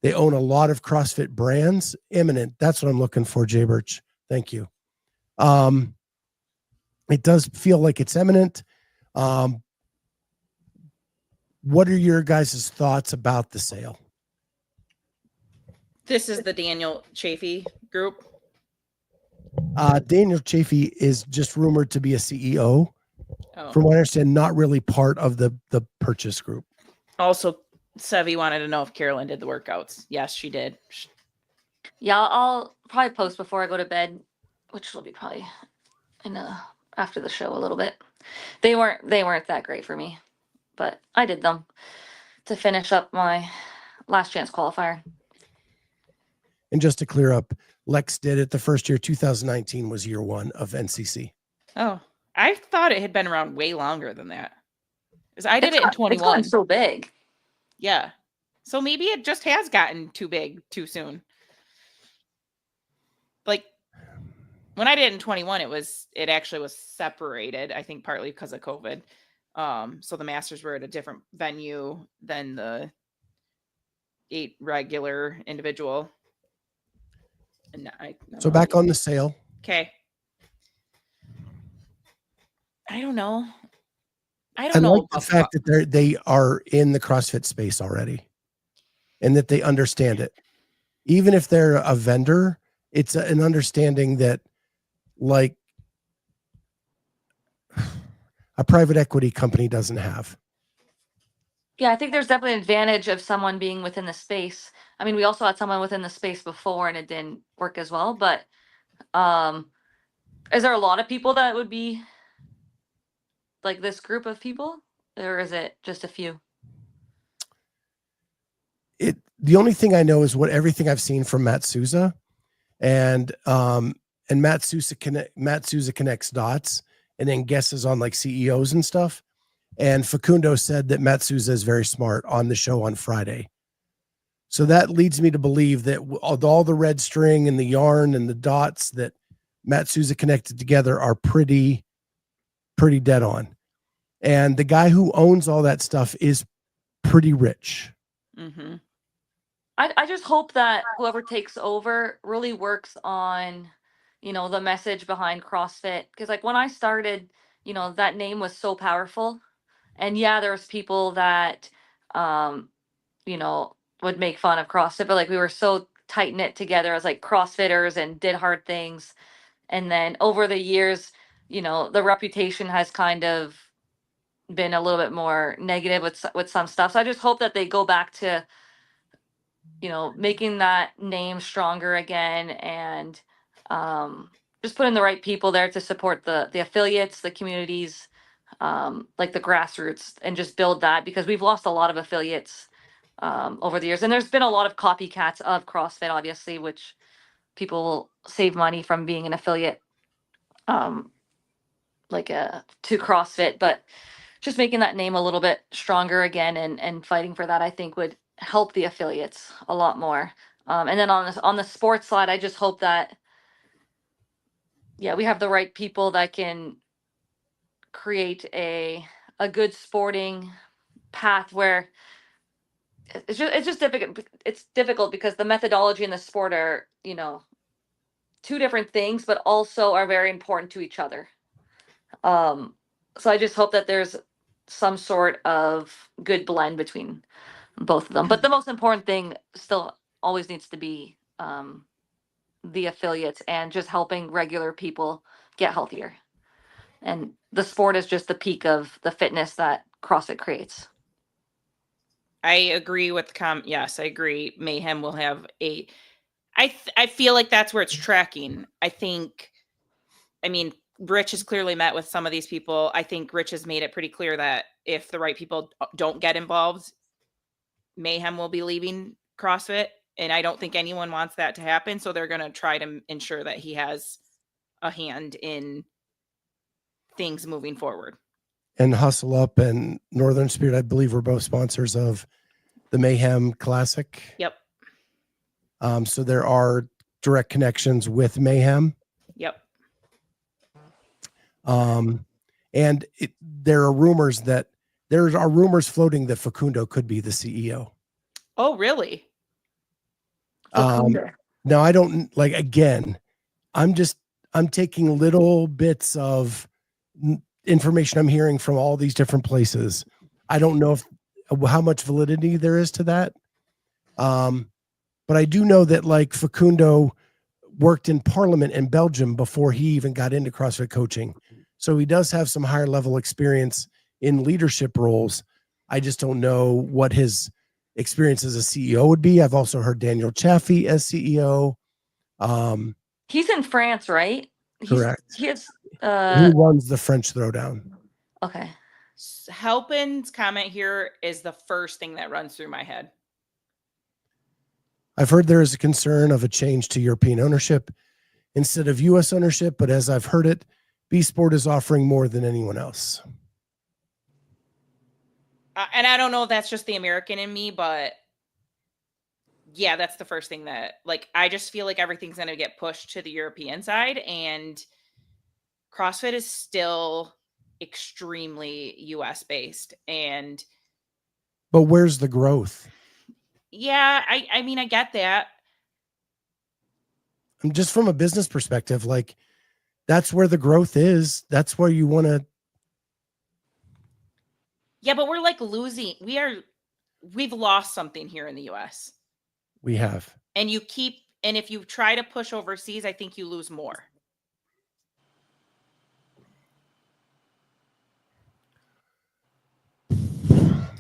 They own a lot of CrossFit brands. Imminent. That's what I'm looking for, Jay Birch. Thank you. It does feel like it's imminent. What are your guys' thoughts about the sale? This is the Daniel Chafee group. Daniel Chafee is just rumored to be a CEO. Oh. From what I understand, not really part of the purchase group. Also, Sevi wanted to know if Carolyne did the workouts. Yes, she did. Yeah, I'll probably post before I go to bed, which will be probably after the show a little bit. They weren't that great for me, but I did them to finish up my Last Chance Qualifier. And just to clear up, Lex did it the first year. 2019 was year one of NCC. Oh, I thought it had been around way longer than that. Because I did it in 21. It's gotten so big. Yeah. So maybe it just has gotten too big too soon. Like when I did it in 21, it actually was separated, I think partly because of COVID. So the masters were at a different venue than the 8 regular individual. And So back on the sale. Okay. I don't know. I like the fact that they are in the CrossFit space already, and that they understand it. Even if they're a vendor, it's an understanding that, like, a private equity company doesn't have. Yeah, I think there's definitely an advantage of someone being within the space. I mean, we also had someone within the space before and it didn't work as well. But is there a lot of people that would be like this group of people, or is it just a few? The only thing I know is everything I've seen from Matt Souza, and Matt Souza connects dots and then guesses on like CEOs and stuff. And Facundo said that Matt Souza is very smart on the show on Friday. So that leads me to believe that all the red string and the yarn and the dots that Matt Souza connected together are pretty dead on. And the guy who owns all that stuff is pretty rich. Mm-hmm. I just hope that whoever takes over really works on, the message behind CrossFit. Because like when I started, that name was so powerful. And yeah, there was people that, would make fun of CrossFit, but like we were so tight knit together as like CrossFitters and did hard things. And then over the years, the reputation has kind of been a little bit more negative with some stuff. So I just hope that they go back to, making that name stronger again, and just putting the right people there to support the affiliates, the communities, like the grassroots, and just build that, because we've lost a lot of affiliates over the years. And there's been a lot of copycats of CrossFit, obviously, which people save money from being an affiliate to CrossFit. But just making that name a little bit stronger again and fighting for that, I think would help the affiliates a lot more. And then on the sports side, I just hope that, yeah, we have the right people that can create a good sporting path where it's just difficult. It's difficult because the methodology and the sport are, two different things, but also are very important to each other. So I just hope that there's some sort of good blend between both of them. But the most important thing still always needs to be the affiliates and just helping regular people get healthier. And the sport is just the peak of the fitness that CrossFit creates. I agree with yes, I agree. Mayhem will have I feel like that's where it's tracking. Rich has clearly met with some of these people. I think Rich has made it pretty clear that if the right people don't get involved, Mayhem will be leaving CrossFit. And I don't think anyone wants that to happen. So they're going to try to ensure that he has a hand in things moving forward. And Hustle Up and Northern Spirit, I believe, were both sponsors of the Mayhem Classic. Yep. So there are direct connections with Mayhem. Yep. And there are rumors floating that Facundo could be the CEO. Oh, really? Now I don't again, I'm taking little bits of information I'm hearing from all these different places. I don't know how much validity there is to that. But I do know that Facundo worked in Parliament in Belgium before he even got into CrossFit coaching. So he does have some higher level experience in leadership roles. I just don't know what his experience as a CEO would be. I've also heard Daniel Chaffee as CEO. He's in France, right? Correct. He runs the French Throwdown. Okay. Halpin's comment here is the first thing that runs through my head. I've heard there is a concern of a change to European ownership instead of U.S. ownership, but as I've heard it, B Sport is offering more than anyone else. And I don't know if that's just the American in me, but yeah, that's the first thing that I just feel like everything's going to get pushed to the European side, and CrossFit is still extremely US based. But where's the growth? Yeah, I get that. Just from a business perspective, that's where the growth is. That's where you want to. Yeah, but we're losing. We've lost something here in the US. We have. And if you try to push overseas, I think you lose more.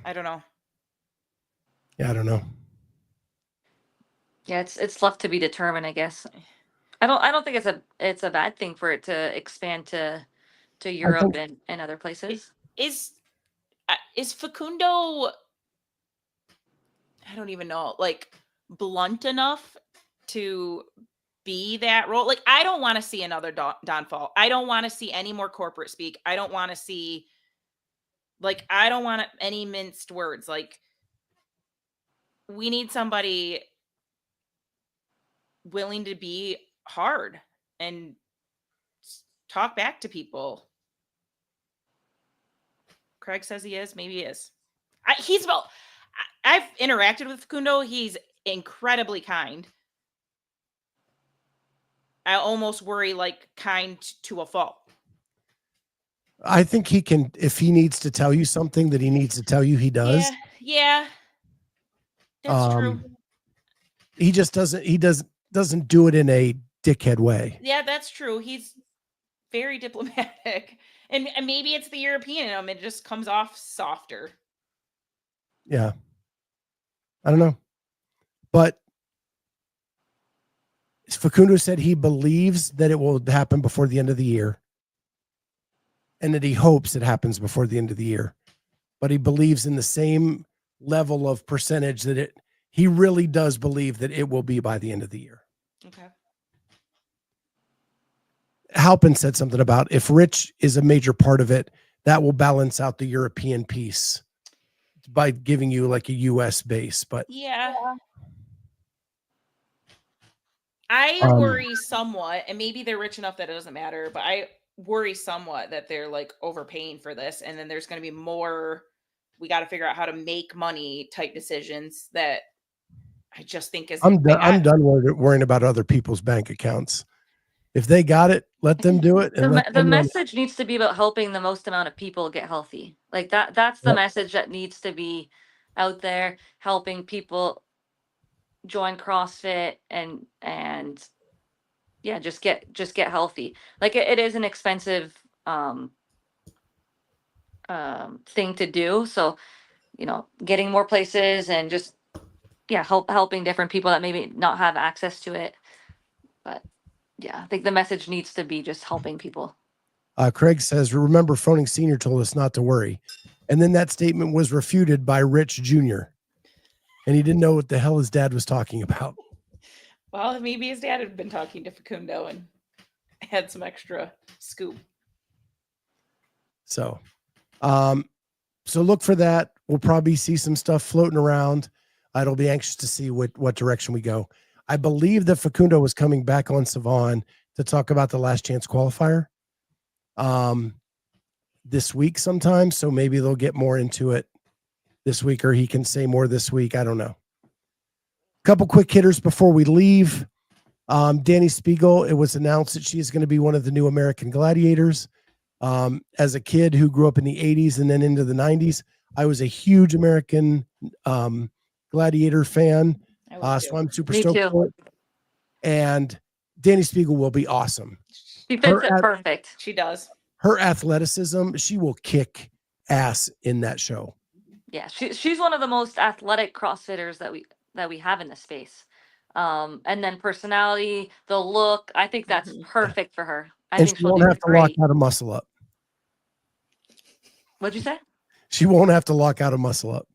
I don't know. Yeah, I don't know. Yeah, it's left to be determined, I guess. I don't think it's a bad thing for it to expand to Europe and other places. Is Facundo, I don't even know, blunt enough to be that role? I don't want to see another downfall. I don't want to see any more corporate speak. I don't want to see I don't want any minced words. We need somebody willing to be hard and talk back to people. Craig says he is. Maybe he is. I've interacted with Facundo. He's incredibly kind. I almost worry kind to a fault. I think he can, if he needs to tell you something that he needs to tell you, he does. Yeah. That's true. He just doesn't do it in a dickhead way. Yeah, that's true. He's very diplomatic. And maybe it's the European in him. It just comes off softer. Yeah. I don't know. But Facundo said he believes that it will happen before the end of the year. And that he hopes it happens before the end of the year. But he believes in the same level of percentage that he really does believe that it will be by the end of the year. Okay. Halpin said something about if Rich is a major part of it, that will balance out the European piece by giving you like a US base. But yeah. I worry somewhat, and maybe they're rich enough that it doesn't matter, but I worry somewhat that they're like overpaying for this, and then there's going to be more, we got to figure out how to make money type decisions that I just think is I'm done worrying about other people's bank accounts. If they got it, let them do it. And the message needs to be about helping the most amount of people get healthy. Like that's the message that needs to be out there, helping people join CrossFit and yeah, just get healthy. Like it is an expensive thing to do. So, getting more places and just helping different people that maybe not have access to it. But yeah, I think the message needs to be just helping people. Craig says, remember Phoning Senior told us not to worry. And then that statement was refuted by Rich Jr. And he didn't know what the hell his dad was talking about. Well, maybe his dad had been talking to Facundo and had some extra scoop. So look for that. We'll probably see some stuff floating around. I'll be anxious to see what direction we go. I believe that Facundo was coming back on Savon to talk about the Last Chance Qualifier this week sometime. So maybe they'll get more into it this week, or he can say more this week. I don't know. Couple quick hitters before we leave. Danny Spiegel, it was announced that she is going to be one of the new American Gladiators. As a kid who grew up in the 80s and then into the 90s, I was a huge American Gladiator fan. So I'm super stoked for it. And Danny Spiegel will be awesome. She fits it perfect. She does. Her athleticism, she will kick ass in that show. Yeah, she's one of the most athletic CrossFitters that we have in this space. And then personality, the look, I think that's perfect for her. I think she won't have to lock out a muscle up. What'd you say? She won't have to lock out a muscle up.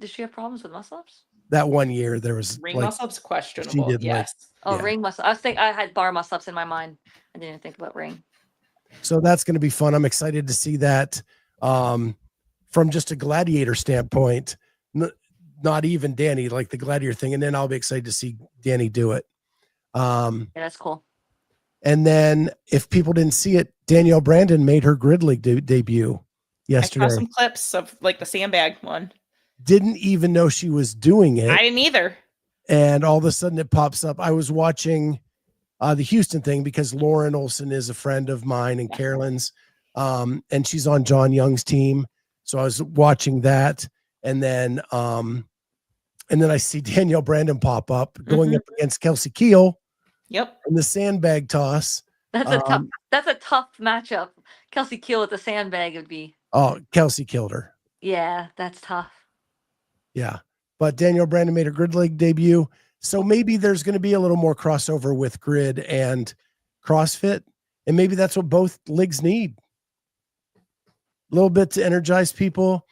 Did she have problems with muscle ups? That 1 year there was ring muscle ups questionable. She did, yes. Ring muscle. I had bar muscle ups in my mind. I didn't think about ring. So that's going to be fun. I'm excited to see that from just a Gladiator standpoint, not even Danny, like the Gladiator thing. And then I'll be excited to see Danny do it. Yeah, that's cool. And then if people didn't see it, Danielle Brandon made her grid league debut yesterday. I saw some clips of like the sandbag one. Didn't even know she was doing it. I didn't either. And all of a sudden it pops up. I was watching the Houston thing because Lauren Olson is a friend of mine and Carolyn's, and she's on John Young's team. So I was watching that, and then I see Danielle Brandon pop up going up against Kelsey Keel. Yep. In the sandbag toss. That's a tough matchup. Kelsey Keel with the sandbag would be. Oh, Kelsey killed her. Yeah, that's tough. Yeah. But Danielle Brandon made her grid league debut. So maybe there's going to be a little more crossover with grid and CrossFit. And maybe that's what both leagues need. A little bit to energize people.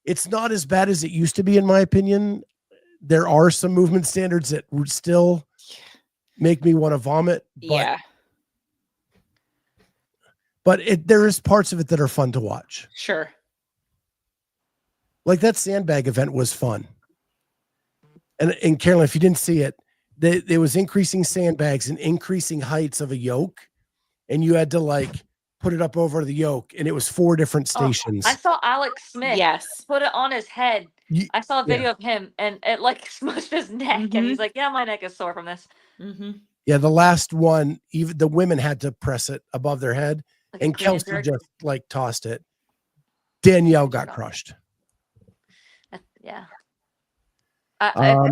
It's not as bad as it used to be, in my opinion. There are some movement standards that would still make me want to vomit. But there is parts of it that are fun to watch. Sure. Like that sandbag event was fun. And Carolyn, if you didn't see it, there was increasing sandbags and increasing heights of a yoke. And you had to like put it up over the yoke. And it was 4 different stations. I saw Alex Smith put it on his head. I saw a video of him and it like smushed his neck. And he's like, yeah, my neck is sore from this. Yeah, the last one, even the women had to press it above their head. Like and Kelsey just like tossed it. Danielle got crushed. Yeah.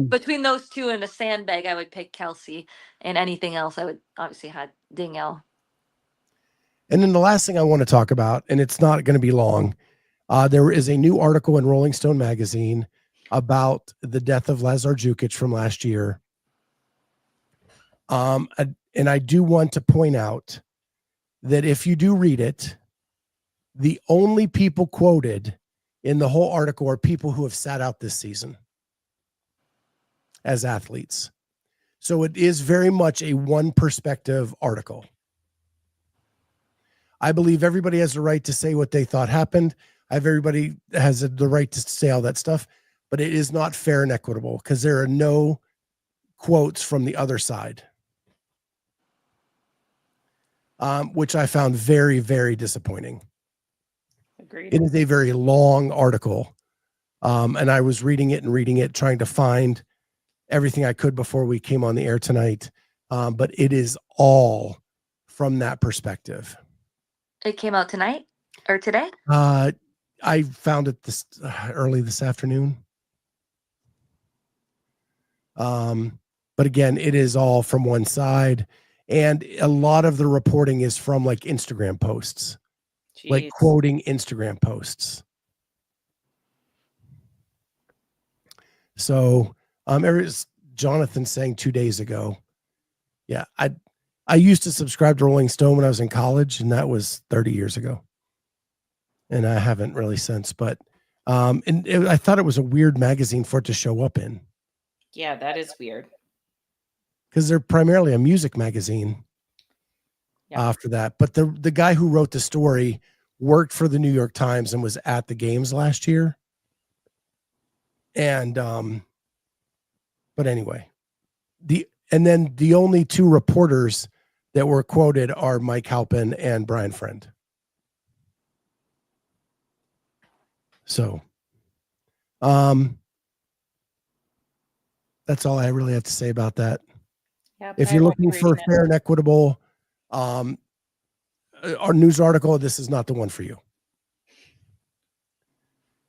Between those two and a sandbag, I would pick Kelsey, and anything else, I would obviously have Danielle. And then the last thing I want to talk about, and it's not going to be long, there is a new article in Rolling Stone magazine about the death of Lazar Jukic from last year. And I do want to point out that if you do read it, the only people quoted in the whole article are people who have sat out this season as athletes. So it is very much a one perspective article. I believe everybody has the right to say what they thought happened. Everybody has the right to say all that stuff, but it is not fair and equitable because there are no quotes from the other side, which I found very, very disappointing. Agreed. It is a very long article, and I was reading it, trying to find everything I could before we came on the air tonight, but it is all from that perspective. It came out tonight or today? I found it early this afternoon. But again, it is all from one side, and a lot of the reporting is from like Instagram posts, like quoting Instagram posts. So, Jonathan saying 2 days ago, yeah, I used to subscribe to Rolling Stone when I was in college, and that was 30 years ago. And I haven't really since, but I thought it was a weird magazine for it to show up in. Yeah, that is weird. Because they're primarily a music magazine after that. But the guy who wrote the story worked for the New York Times and was at the games last year. And but anyway, then the only two reporters that were quoted are Mike Halpin and Brian Friend. So, that's all I really have to say about that. Yep, if you're looking for fair and equitable, our news article, this is not the one for you.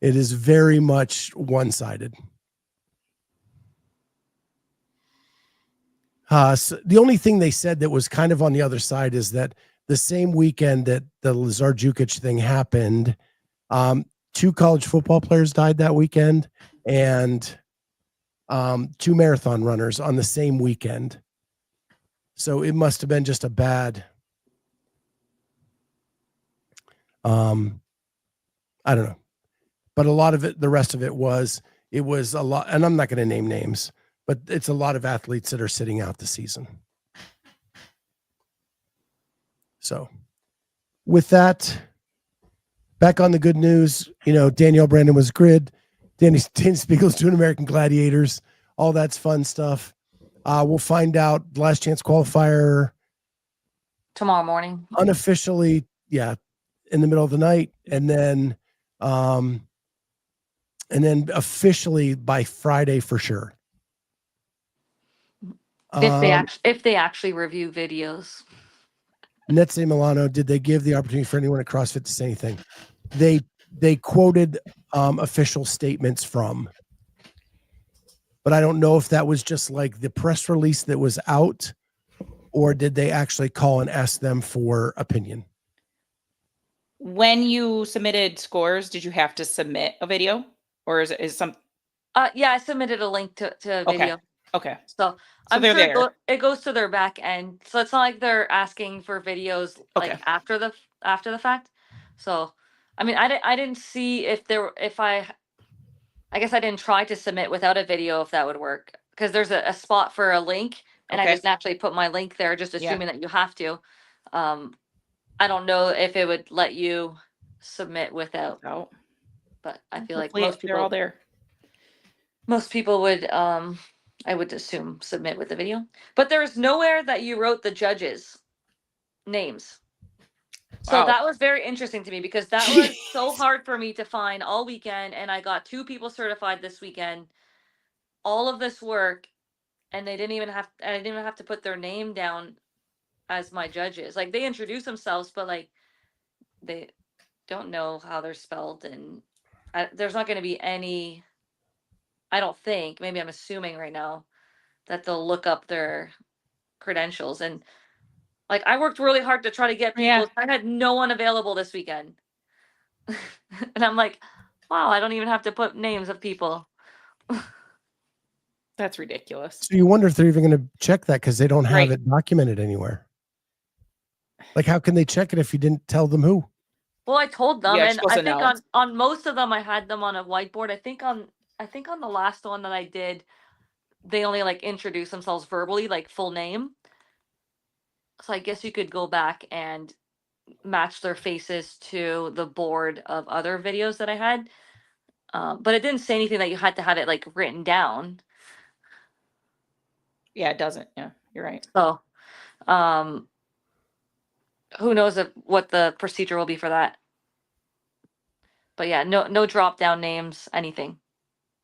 It is very much one-sided. So the only thing they said that was kind of on the other side is that the same weekend that the Lazar Jukic thing happened, 2 college football players died that weekend, and 2 marathon runners on the same weekend. So it must have been just a bad, I don't know. But a lot of it, the rest of it was a lot, and I'm not going to name names, but it's a lot of athletes that are sitting out the season. So with that, back on the good news, Danielle Brandon was grid. Danny Spiegel's doing American Gladiators. All that's fun stuff. We'll find out Last Chance Qualifier tomorrow morning. Unofficially, in the middle of the night, and then officially by Friday for sure. If they actually review videos. Netse Milano, did they give the opportunity for anyone at CrossFit to say anything? They quoted official statements from, but I don't know if that was just like the press release that was out, or did they actually call and ask them for opinion? When you submitted scores, did you have to submit a video, or is some? Yeah, I submitted a link to a video. Okay. So I'm sure it goes to their back end. So it's not like they're asking for videos like after the fact. So I mean, I didn't see I guess I didn't try to submit without a video if that would work, because there's a spot for a link, and I just naturally put my link there, just assuming that you have to. I don't know if it would let you submit without, but I feel like most people, they're all there. Most people would, I would assume, submit with the video. But there's nowhere that you wrote the judges' names. So that was very interesting to me, because that was so hard for me to find all weekend, and I got 2 people certified this weekend. All of this work, and I didn't even have to put their name down as my judges. Like, they introduce themselves, but like they don't know how they're spelled, and there's not going to be any. I don't think. Maybe I'm assuming right now that they'll look up their credentials, and like I worked really hard to try to get people. Yeah. I had no one available this weekend, and I'm like, wow, I don't even have to put names of people. That's ridiculous. So you wonder if they're even going to check that, because they don't have it documented anywhere. Like, how can they check it if you didn't tell them who? Well, I told them, and I think on most of them I had them on a whiteboard. I think on the last one that I did, they only like introduce themselves verbally, like full name. So I guess you could go back and match their faces to the board of other videos that I had. But it didn't say anything that you had to have it like written down. Yeah, it doesn't. Yeah, you're right. So, who knows what the procedure will be for that. But yeah, no drop down names, anything.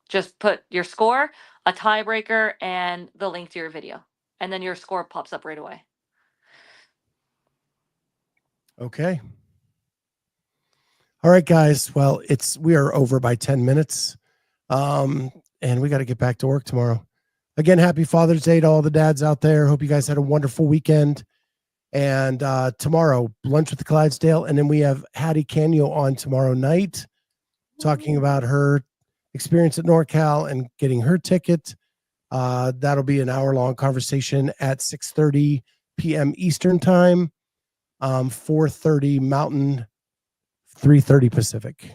Just put your score, a tiebreaker, and the link to your video. And then your score pops up right away. Okay. All right, guys. Well, we are over by 10 minutes. And we got to get back to work tomorrow. Again, happy Father's Day to all the dads out there. Hope you guys had a wonderful weekend. And tomorrow, lunch with the Clydesdale. And then we have Hattie Canio on tomorrow night talking about her experience at NorCal and getting her ticket. That'll be an hour-long conversation at 6:30 p.m. Eastern Time, 4:30 Mountain, 3:30 Pacific.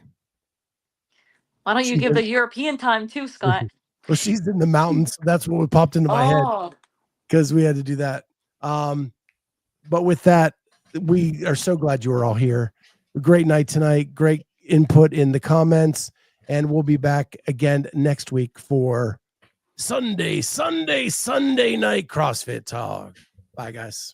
Why don't you give the European time too, Scott? Well, she's in the mountains. That's what popped into my head because we had to do that. But with that, we are so glad you were all here. A great night tonight. Great input in the comments. And we'll be back again next week for Sunday Night CrossFit Talk. Bye, guys.